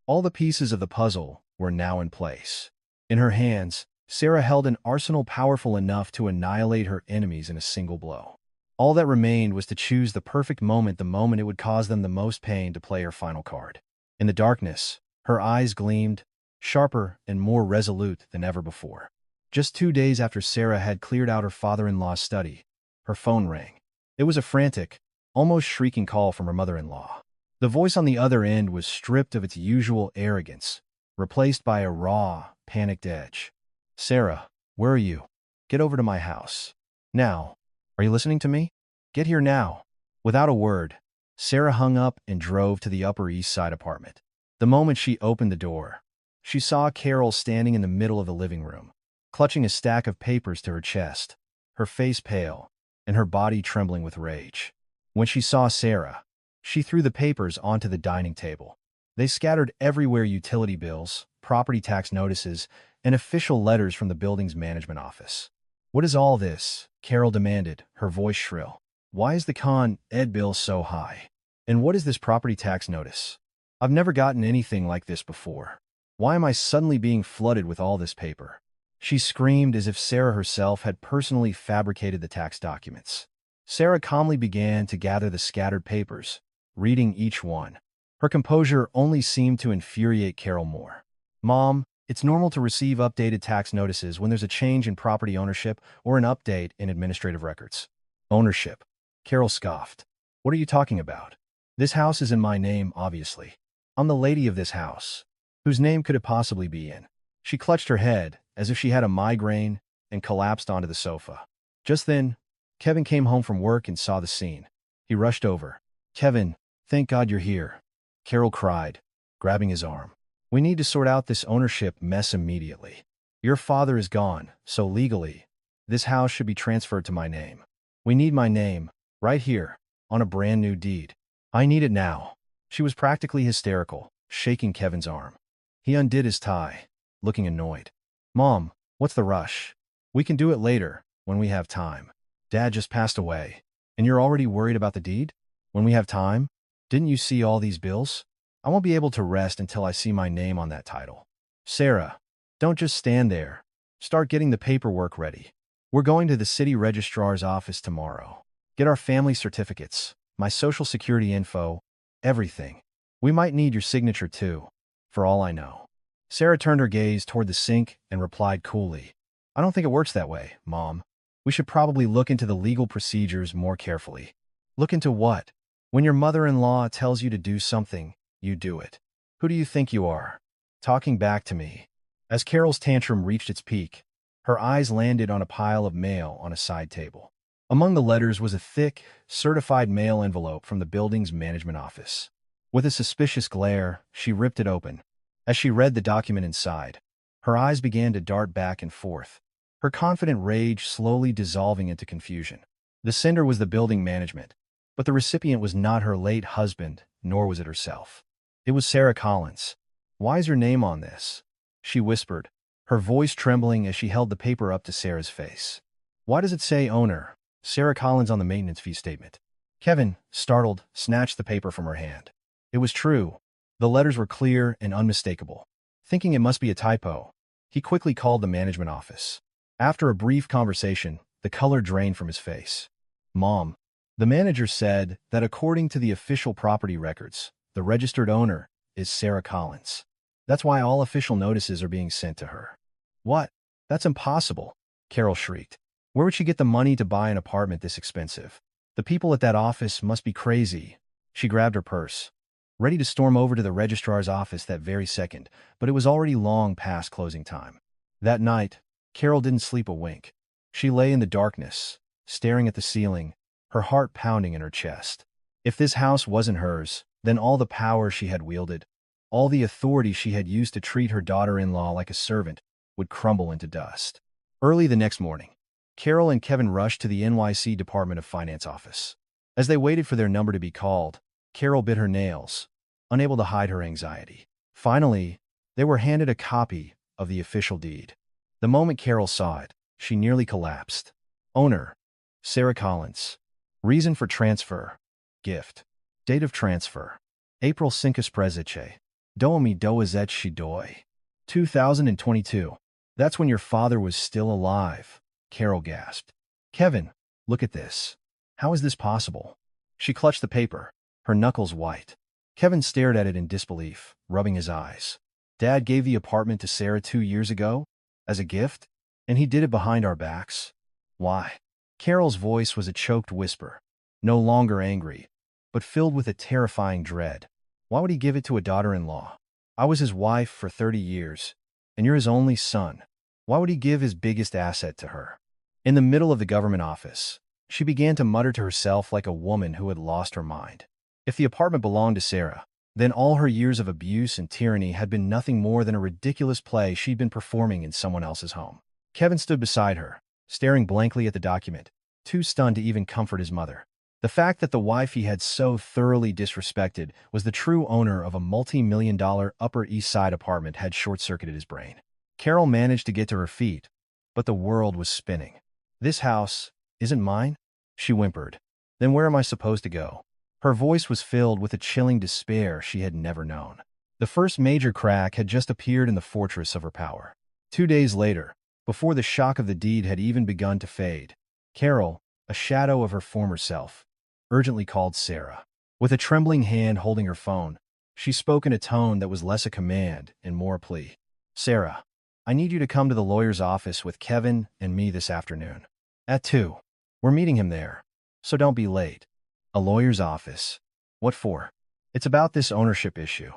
All the pieces of the puzzle were now in place. In her hands, Sarah held an arsenal powerful enough to annihilate her enemies in a single blow. All that remained was to choose the perfect moment, the moment it would cause them the most pain, to play her final card. In the darkness, her eyes gleamed, sharper and more resolute than ever before. Just 2 days after Sarah had cleared out her father-in-law's study, her phone rang. It was a frantic, almost shrieking call from her mother-in-law. The voice on the other end was stripped of its usual arrogance, replaced by a raw, panicked edge. Sarah, where are you? Get over to my house. Now. Are you listening to me? Get here now. Without a word, Sarah hung up and drove to the Upper East Side apartment. The moment she opened the door, she saw Carol standing in the middle of the living room, clutching a stack of papers to her chest, her face pale, and her body trembling with rage. When she saw Sarah, she threw the papers onto the dining table. They scattered everywhere: utility bills, property tax notices, and official letters from the building's management office. What is all this? Carol demanded, her voice shrill. Why is the con ed bill so high? And what is this property tax notice? I've never gotten anything like this before. Why am I suddenly being flooded with all this paper? She screamed as if Sarah herself had personally fabricated the tax documents. Sarah calmly began to gather the scattered papers, reading each one. Her composure only seemed to infuriate Carol more. Mom, it's normal to receive updated tax notices when there's a change in property ownership or an update in administrative records. Ownership. Carol scoffed. What are you talking about? This house is in my name, obviously. I'm the lady of this house. Whose name could it possibly be in? She clutched her head as if she had a migraine and collapsed onto the sofa. Just then, Kevin came home from work and saw the scene. He rushed over. Kevin, thank God you're here, Carol cried, grabbing his arm. We need to sort out this ownership mess immediately. Your father is gone, so legally, this house should be transferred to my name. We need my name, right here, on a brand new deed. I need it now. She was practically hysterical, shaking Kevin's arm. He undid his tie, looking annoyed. Mom, what's the rush? We can do it later, when we have time. Dad just passed away, and you're already worried about the deed? When we have time? Didn't you see all these bills? I won't be able to rest until I see my name on that title. Sarah, don't just stand there. Start getting the paperwork ready. We're going to the city registrar's office tomorrow. Get our family certificates, my social security info, everything. We might need your signature too, for all I know. Sarah turned her gaze toward the sink and replied coolly, I don't think it works that way, Mom. We should probably look into the legal procedures more carefully. Look into what? When your mother-in-law tells you to do something, you do it. Who do you think you are? Talking back to me. As Carol's tantrum reached its peak, her eyes landed on a pile of mail on a side table. Among the letters was a thick, certified mail envelope from the building's management office. With a suspicious glare, she ripped it open. As she read the document inside, her eyes began to dart back and forth, her confident rage slowly dissolving into confusion. The sender was the building management, but the recipient was not her late husband, nor was it herself. It was Sarah Collins. Why is your name on this? She whispered, her voice trembling as she held the paper up to Sarah's face. Why does it say owner, Sarah Collins, on the maintenance fee statement? Kevin, startled, snatched the paper from her hand. It was true. The letters were clear and unmistakable. Thinking it must be a typo, he quickly called the management office. After a brief conversation, the color drained from his face. Mom, the manager said that according to the official property records, the registered owner is Sarah Collins. That's why all official notices are being sent to her. What? That's impossible, Carol shrieked. Where would she get the money to buy an apartment this expensive? The people at that office must be crazy. She grabbed her purse, ready to storm over to the registrar's office that very second, but it was already long past closing time. That night, Carol didn't sleep a wink. She lay in the darkness, staring at the ceiling, her heart pounding in her chest. If this house wasn't hers, then all the power she had wielded, all the authority she had used to treat her daughter-in-law like a servant, would crumble into dust. Early the next morning, Carol and Kevin rushed to the NYC Department of Finance office. As they waited for their number to be called, Carol bit her nails, unable to hide her anxiety. Finally, they were handed a copy of the official deed. The moment Carol saw it, she nearly collapsed. Owner: Sarah Collins. Reason for transfer: gift. Date of transfer: April 5 Prezice. Do mi doazet doi. 2022. That's when your father was still alive, Carol gasped. Kevin, look at this. How is this possible? She clutched the paper, her knuckles white. Kevin stared at it in disbelief, rubbing his eyes. Dad gave the apartment to Sarah 2 years ago? As a gift? And he did it behind our backs? Why? Carol's voice was a choked whisper, no longer angry, but filled with a terrifying dread. Why would he give it to a daughter-in-law? I was his wife for 30 years, and you're his only son. Why would he give his biggest asset to her? In the middle of the government office, she began to mutter to herself like a woman who had lost her mind. If the apartment belonged to Sarah, then all her years of abuse and tyranny had been nothing more than a ridiculous play she'd been performing in someone else's home. Kevin stood beside her, staring blankly at the document, too stunned to even comfort his mother. The fact that the wife he had so thoroughly disrespected was the true owner of a multi-million-dollar Upper East Side apartment had short-circuited his brain. Carol managed to get to her feet, but the world was spinning. This house isn't mine? She whimpered. Then where am I supposed to go? Her voice was filled with a chilling despair she had never known. The first major crack had just appeared in the fortress of her power. 2 days later, before the shock of the deed had even begun to fade, Carol, a shadow of her former self, urgently called Sarah. With a trembling hand holding her phone, she spoke in a tone that was less a command and more a plea. Sarah, I need you to come to the lawyer's office with Kevin and me this afternoon. At 2. We're meeting him there, so don't be late. A lawyer's office? What for? It's about this ownership issue.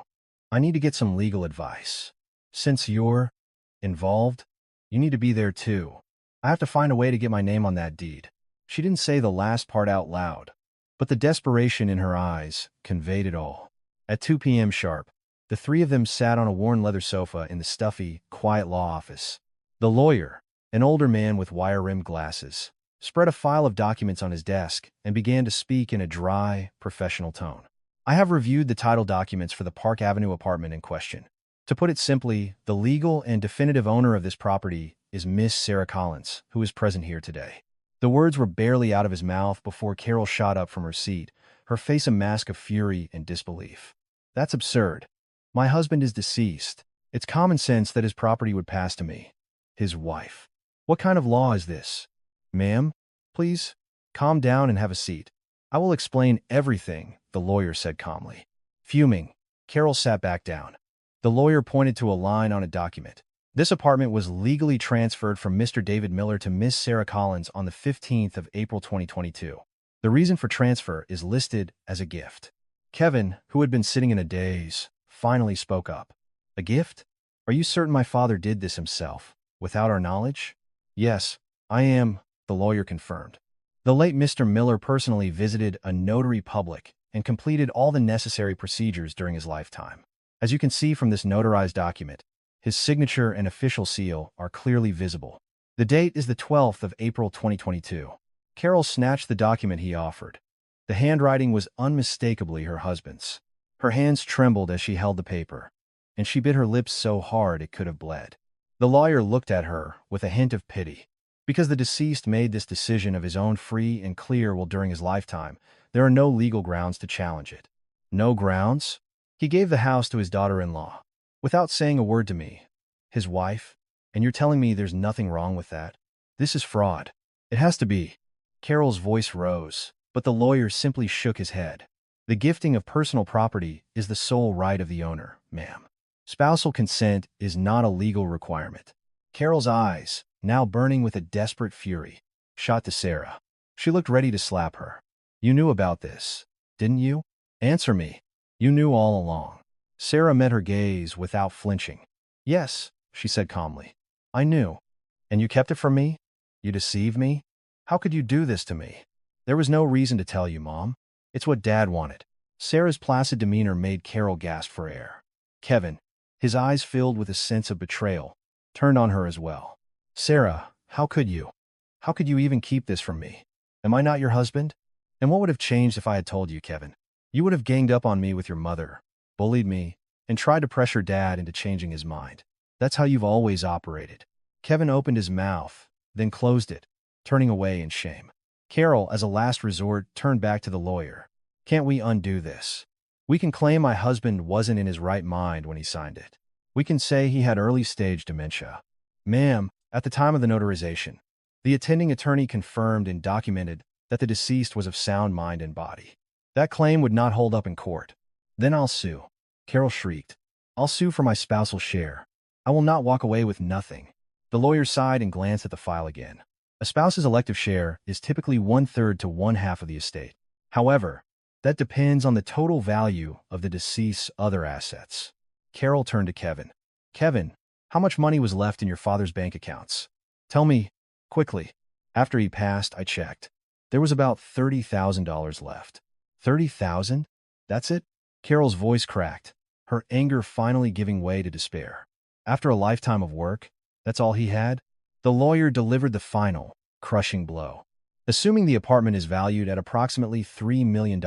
I need to get some legal advice. Since you're involved, you need to be there too. I have to find a way to get my name on that deed. She didn't say the last part out loud, but the desperation in her eyes conveyed it all. At 2 p.m. sharp, the three of them sat on a worn leather sofa in the stuffy, quiet law office. The lawyer, an older man with wire-rimmed glasses, spread a file of documents on his desk and began to speak in a dry, professional tone. I have reviewed the title documents for the Park Avenue apartment in question. To put it simply, the legal and definitive owner of this property is Miss Sarah Collins, who is present here today. The words were barely out of his mouth before Carol shot up from her seat, her face a mask of fury and disbelief. That's absurd. My husband is deceased. It's common sense that his property would pass to me, his wife. What kind of law is this? Ma'am, please, calm down and have a seat. I will explain everything, the lawyer said calmly. Fuming, Carol sat back down. The lawyer pointed to a line on a document. This apartment was legally transferred from Mr. David Miller to Miss Sarah Collins on the 15th of April 2022. The reason for transfer is listed as a gift. Kevin, who had been sitting in a daze, finally spoke up. A gift? Are you certain my father did this himself, without our knowledge? Yes, I am, the lawyer confirmed. The late Mr. Miller personally visited a notary public and completed all the necessary procedures during his lifetime. As you can see from this notarized document, his signature and official seal are clearly visible. The date is the 12th of April 2022. Carol snatched the document he offered. The handwriting was unmistakably her husband's. Her hands trembled as she held the paper, and she bit her lips so hard it could have bled. The lawyer looked at her with a hint of pity. Because the deceased made this decision of his own free and clear will during his lifetime, there are no legal grounds to challenge it. No grounds? He gave the house to his daughter-in-law, without saying a word to me, his wife, and you're telling me there's nothing wrong with that? This is fraud. It has to be. Carol's voice rose, but the lawyer simply shook his head. The gifting of personal property is the sole right of the owner, ma'am. Spousal consent is not a legal requirement. Carol's eyes, now burning with a desperate fury, shot to Sarah. She looked ready to slap her. You knew about this, didn't you? Answer me. You knew all along. Sarah met her gaze without flinching. Yes, she said calmly. I knew. And you kept it from me? You deceived me? How could you do this to me? There was no reason to tell you, Mom. It's what Dad wanted. Sarah's placid demeanor made Carol gasp for air. Kevin, his eyes filled with a sense of betrayal, turned on her as well. Sarah, how could you? How could you even keep this from me? Am I not your husband? And what would have changed if I had told you, Kevin? You would have ganged up on me with your mother, bullied me, and tried to pressure Dad into changing his mind. That's how you've always operated. Kevin opened his mouth, then closed it, turning away in shame. Carol, as a last resort, turned back to the lawyer. Can't we undo this? We can claim my husband wasn't in his right mind when he signed it. We can say he had early-stage dementia. Ma'am, at the time of the notarization, the attending attorney confirmed and documented that the deceased was of sound mind and body. That claim would not hold up in court. Then I'll sue. Carol shrieked. I'll sue for my spousal share. I will not walk away with nothing. The lawyer sighed and glanced at the file again. A spouse's elective share is typically 1/3 to 1/2 of the estate. However, that depends on the total value of the deceased's other assets. Carol turned to Kevin. Kevin, how much money was left in your father's bank accounts? Tell me, quickly. After he passed, I checked. There was about $30,000 left. 30,000? That's it? Carol's voice cracked, her anger finally giving way to despair. After a lifetime of work, that's all he had? The lawyer delivered the final, crushing blow. Assuming the apartment is valued at approximately $3 million,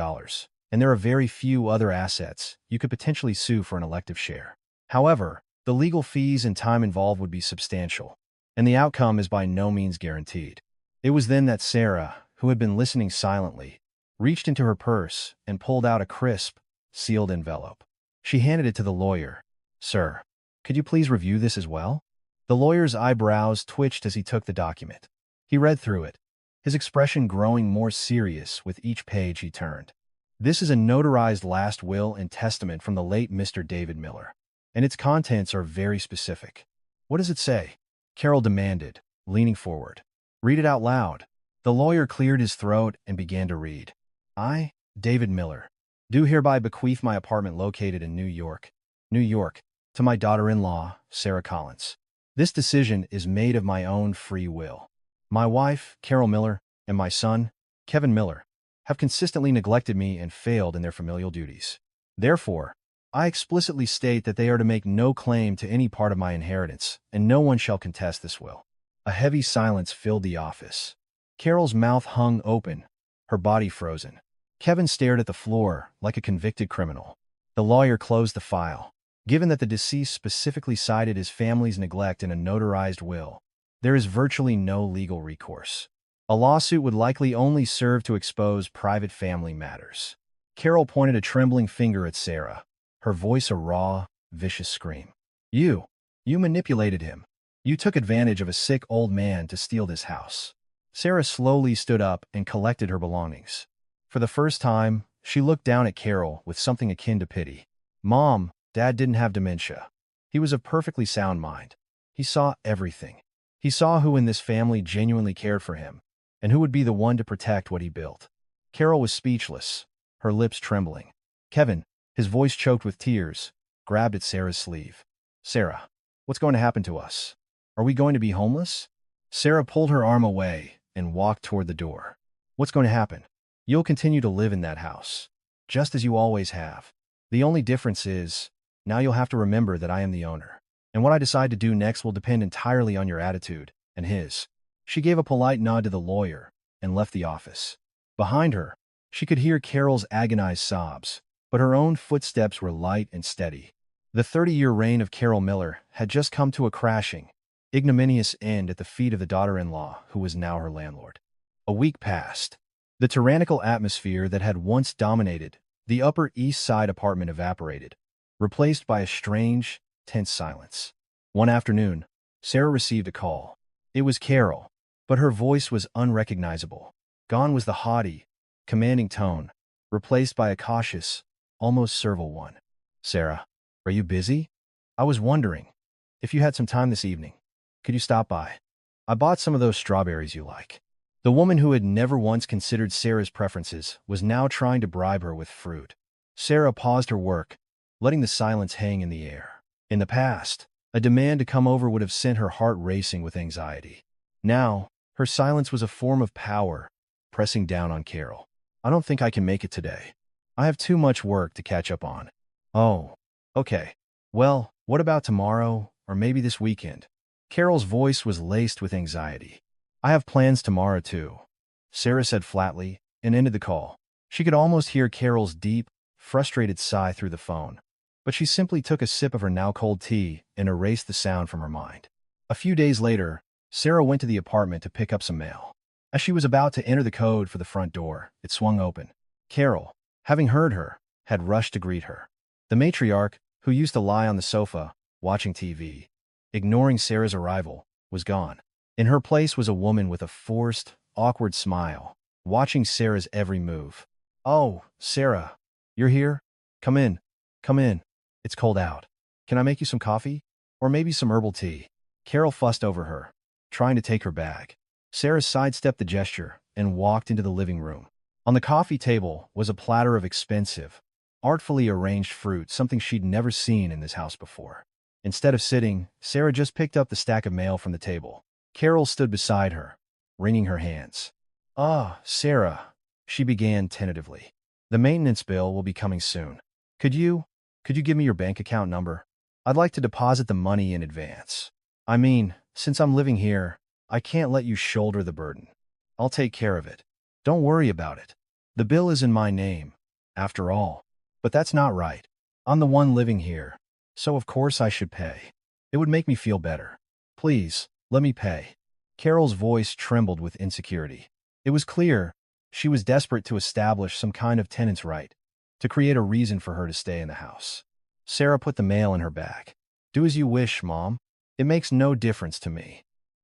and there are very few other assets, you could potentially sue for an elective share. However, the legal fees and time involved would be substantial, and the outcome is by no means guaranteed. It was then that Sarah, who had been listening silently, reached into her purse and pulled out a crisp, sealed envelope. She handed it to the lawyer. Sir, could you please review this as well? The lawyer's eyebrows twitched as he took the document. He read through it, his expression growing more serious with each page he turned. This is a notarized last will and testament from the late Mr. David Miller, and its contents are very specific. What does it say? Carol demanded, leaning forward. Read it out loud. The lawyer cleared his throat and began to read. I, David Miller, do hereby bequeath my apartment located in New York, to my daughter-in-law, Sarah Collins. This decision is made of my own free will. My wife, Carol Miller, and my son, Kevin Miller, have consistently neglected me and failed in their familial duties. Therefore, I explicitly state that they are to make no claim to any part of my inheritance, and no one shall contest this will. A heavy silence filled the office. Carol's mouth hung open, her body frozen. Kevin stared at the floor like a convicted criminal. The lawyer closed the file. Given that the deceased specifically cited his family's neglect in a notarized will, there is virtually no legal recourse. A lawsuit would likely only serve to expose private family matters. Carol pointed a trembling finger at Sarah, her voice a raw, vicious scream. You manipulated him. You took advantage of a sick old man to steal this house. Sarah slowly stood up and collected her belongings. For the first time, she looked down at Carol with something akin to pity. Mom, Dad didn't have dementia. He was of perfectly sound mind. He saw everything. He saw who in this family genuinely cared for him, and who would be the one to protect what he built. Carol was speechless, her lips trembling. Kevin, his voice choked with tears, grabbed at Sarah's sleeve. Sarah, what's going to happen to us? Are we going to be homeless? Sarah pulled her arm away and walked toward the door. What's going to happen? You'll continue to live in that house, just as you always have. The only difference is, now you'll have to remember that I am the owner. And what I decide to do next will depend entirely on your attitude and his. She gave a polite nod to the lawyer and left the office. Behind her, she could hear Carol's agonized sobs, but her own footsteps were light and steady. The 30-year reign of Carol Miller had just come to a crashing, ignominious end at the feet of the daughter-in-law who was now her landlord. A week passed. The tyrannical atmosphere that had once dominated the Upper East Side apartment evaporated, replaced by a strange, tense silence. One afternoon, Sarah received a call. It was Carol, but her voice was unrecognizable. Gone was the haughty, commanding tone, replaced by a cautious, almost servile one. "Sarah, are you busy? I was wondering if you had some time this evening. Could you stop by? I bought some of those strawberries you like." The woman who had never once considered Sarah's preferences was now trying to bribe her with fruit. Sarah paused her work, letting the silence hang in the air. In the past, a demand to come over would have sent her heart racing with anxiety. Now, her silence was a form of power, pressing down on Carol. "I don't think I can make it today. I have too much work to catch up on." "Oh, okay. Well, what about tomorrow, or maybe this weekend?" Carol's voice was laced with anxiety. "I have plans tomorrow, too," Sarah said flatly, and ended the call. She could almost hear Carol's deep, frustrated sigh through the phone, but she simply took a sip of her now-cold tea and erased the sound from her mind. A few days later, Sarah went to the apartment to pick up some mail. As she was about to enter the code for the front door, it swung open. Carol, having heard her, had rushed to greet her. The matriarch, who used to lie on the sofa, watching TV, ignoring Sarah's arrival, was gone. In her place was a woman with a forced, awkward smile, watching Sarah's every move. "Oh, Sarah, you're here? Come in. Come in. It's cold out. Can I make you some coffee? Or maybe some herbal tea?" Carol fussed over her, trying to take her bag. Sarah sidestepped the gesture and walked into the living room. On the coffee table was a platter of expensive, artfully arranged fruit, something she'd never seen in this house before. Instead of sitting, Sarah just picked up the stack of mail from the table. Carol stood beside her, wringing her hands. "Ah, Sarah," she began tentatively. "The maintenance bill will be coming soon. Could you give me your bank account number? I'd like to deposit the money in advance. I mean, since I'm living here, I can't let you shoulder the burden. I'll take care of it. Don't worry about it. The bill is in my name, after all. But that's not right. I'm the one living here, so of course I should pay. It would make me feel better. Please, let me pay." Carol's voice trembled with insecurity. It was clear she was desperate to establish some kind of tenant's right, to create a reason for her to stay in the house. Sarah put the mail in her bag. "Do as you wish, Mom. It makes no difference to me."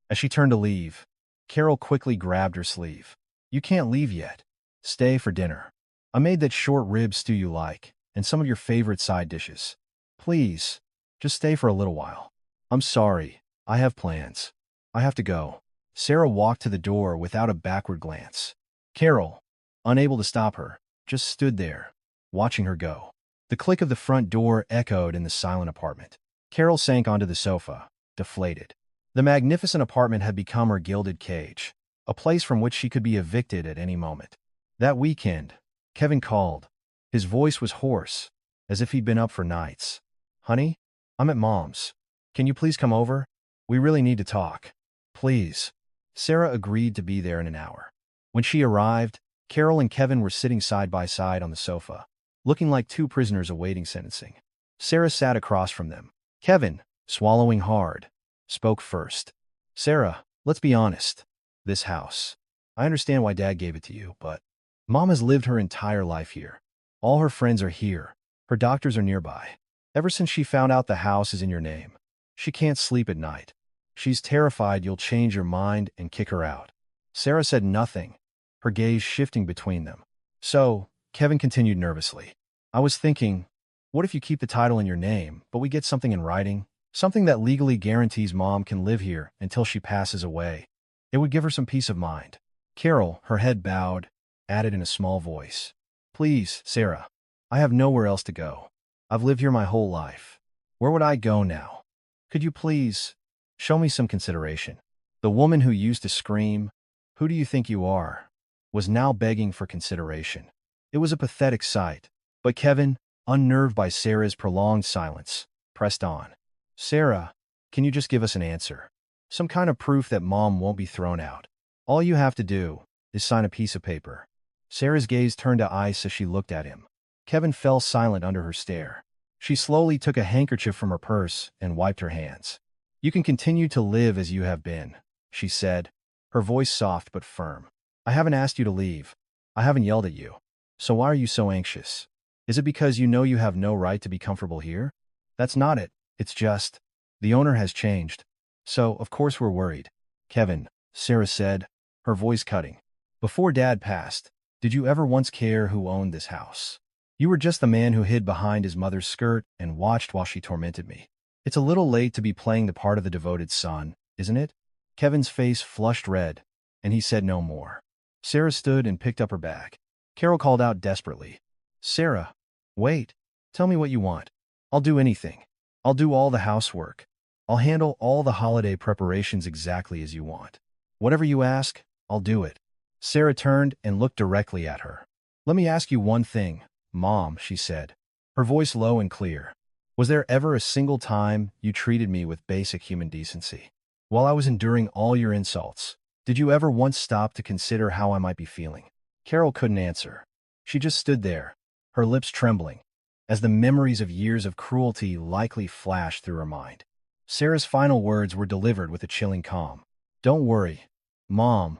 As she turned to leave, Carol quickly grabbed her sleeve. "You can't leave yet. Stay for dinner. I made that short rib stew you like, and some of your favorite side dishes. Please, just stay for a little while." "I'm sorry. I have plans. I have to go." Sarah walked to the door without a backward glance. Carol, unable to stop her, just stood there, watching her go. The click of the front door echoed in the silent apartment. Carol sank onto the sofa, deflated. The magnificent apartment had become her gilded cage, a place from which she could be evicted at any moment. That weekend, Kevin called. His voice was hoarse, as if he'd been up for nights. "Honey, I'm at Mom's. Can you please come over? We really need to talk. Please." Sarah agreed to be there in an hour. When she arrived, Carol and Kevin were sitting side by side on the sofa, looking like two prisoners awaiting sentencing. Sarah sat across from them. Kevin, swallowing hard, spoke first. "Sarah, let's be honest. This house. I understand why Dad gave it to you, but Mom has lived her entire life here. All her friends are here. Her doctors are nearby. Ever since she found out the house is in your name, she can't sleep at night. She's terrified you'll change your mind and kick her out." Sarah said nothing, her gaze shifting between them. "So," Kevin continued nervously, "I was thinking, what if you keep the title in your name, but we get something in writing? Something that legally guarantees Mom can live here until she passes away. It would give her some peace of mind." Carol, her head bowed, added in a small voice, "Please, Sarah, I have nowhere else to go. I've lived here my whole life. Where would I go now? Could you please show me some consideration?" The woman who used to scream, "Who do you think you are?" was now begging for consideration. It was a pathetic sight, but Kevin, unnerved by Sarah's prolonged silence, pressed on. "Sarah, can you just give us an answer? Some kind of proof that Mom won't be thrown out. All you have to do is sign a piece of paper." Sarah's gaze turned to ice as she looked at him. Kevin fell silent under her stare. She slowly took a handkerchief from her purse and wiped her hands. "You can continue to live as you have been," she said, her voice soft but firm. "I haven't asked you to leave. I haven't yelled at you. So why are you so anxious? Is it because you know you have no right to be comfortable here? That's not it. It's just, the owner has changed. So, of course we're worried." Kevin, Sarah said, her voice cutting. Before Dad passed, did you ever once care who owned this house? You were just the man who hid behind his mother's skirt and watched while she tormented me. It's a little late to be playing the part of the devoted son, isn't it? Kevin's face flushed red, and he said no more. Sarah stood and picked up her bag. Carol called out desperately, Sarah, wait. Tell me what you want. I'll do anything. I'll do all the housework. I'll handle all the holiday preparations exactly as you want. Whatever you ask, I'll do it. Sarah turned and looked directly at her. Let me ask you one thing, Mom, she said, her voice low and clear. Was there ever a single time you treated me with basic human decency? While I was enduring all your insults, did you ever once stop to consider how I might be feeling? Carol couldn't answer. She just stood there, her lips trembling, as the memories of years of cruelty likely flashed through her mind. Sarah's final words were delivered with a chilling calm. Don't worry, Mom.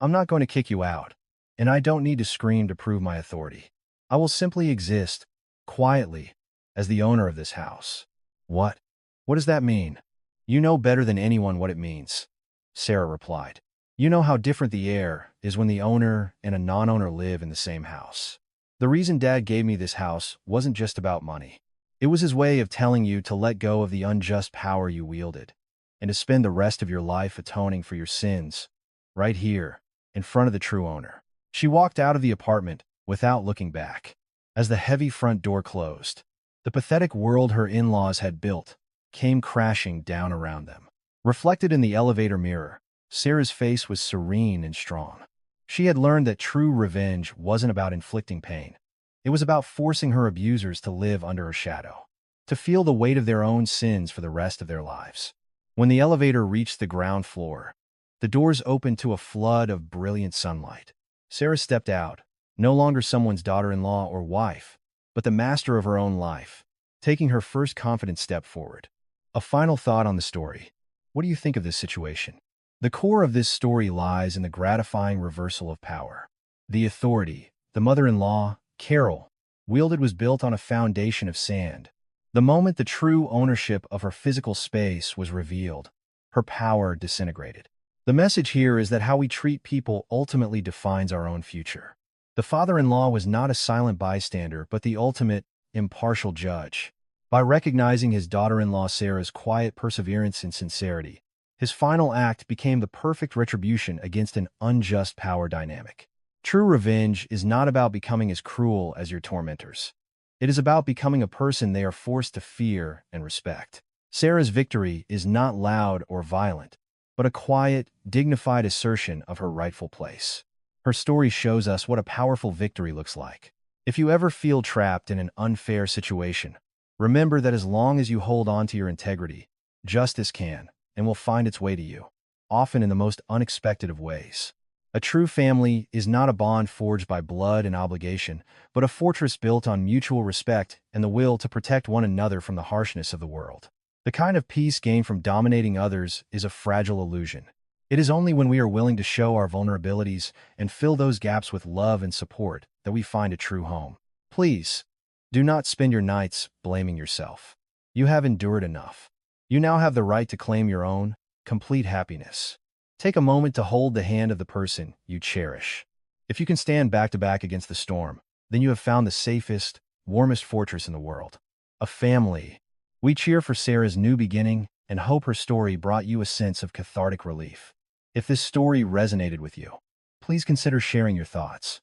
I'm not going to kick you out, and I don't need to scream to prove my authority. I will simply exist, quietly, as the owner of this house. What? What does that mean? You know better than anyone what it means, Sarah replied. You know how different the air is when the owner and a non-owner live in the same house. The reason Dad gave me this house wasn't just about money. It was his way of telling you to let go of the unjust power you wielded, and to spend the rest of your life atoning for your sins, right here, in front of the true owner. She walked out of the apartment without looking back. As the heavy front door closed, the pathetic world her in-laws had built came crashing down around them. Reflected in the elevator mirror, Sarah's face was serene and strong. She had learned that true revenge wasn't about inflicting pain. It was about forcing her abusers to live under her shadow, to feel the weight of their own sins for the rest of their lives. When the elevator reached the ground floor, the doors opened to a flood of brilliant sunlight. Sarah stepped out, no longer someone's daughter-in-law or wife, but the master of her own life, taking her first confident step forward. A final thought on the story. What do you think of this situation? The core of this story lies in the gratifying reversal of power. The authority, the mother-in-law, Carol, wielded was built on a foundation of sand. The moment the true ownership of her physical space was revealed, her power disintegrated. The message here is that how we treat people ultimately defines our own future. The father-in-law was not a silent bystander, but the ultimate, impartial judge. By recognizing his daughter-in-law Sarah's quiet perseverance and sincerity, his final act became the perfect retribution against an unjust power dynamic. True revenge is not about becoming as cruel as your tormentors. It is about becoming a person they are forced to fear and respect. Sarah's victory is not loud or violent, but a quiet, dignified assertion of her rightful place. Her story shows us what a powerful victory looks like. If you ever feel trapped in an unfair situation, remember that as long as you hold on to your integrity, justice can and will find its way to you, often in the most unexpected of ways. A true family is not a bond forged by blood and obligation, but a fortress built on mutual respect and the will to protect one another from the harshness of the world. The kind of peace gained from dominating others is a fragile illusion. It is only when we are willing to show our vulnerabilities and fill those gaps with love and support that we find a true home. Please, do not spend your nights blaming yourself. You have endured enough. You now have the right to claim your own, complete happiness. Take a moment to hold the hand of the person you cherish. If you can stand back to back against the storm, then you have found the safest, warmest fortress in the world. A family. We cheer for Sarah's new beginning and hope her story brought you a sense of cathartic relief. If this story resonated with you, please consider sharing your thoughts.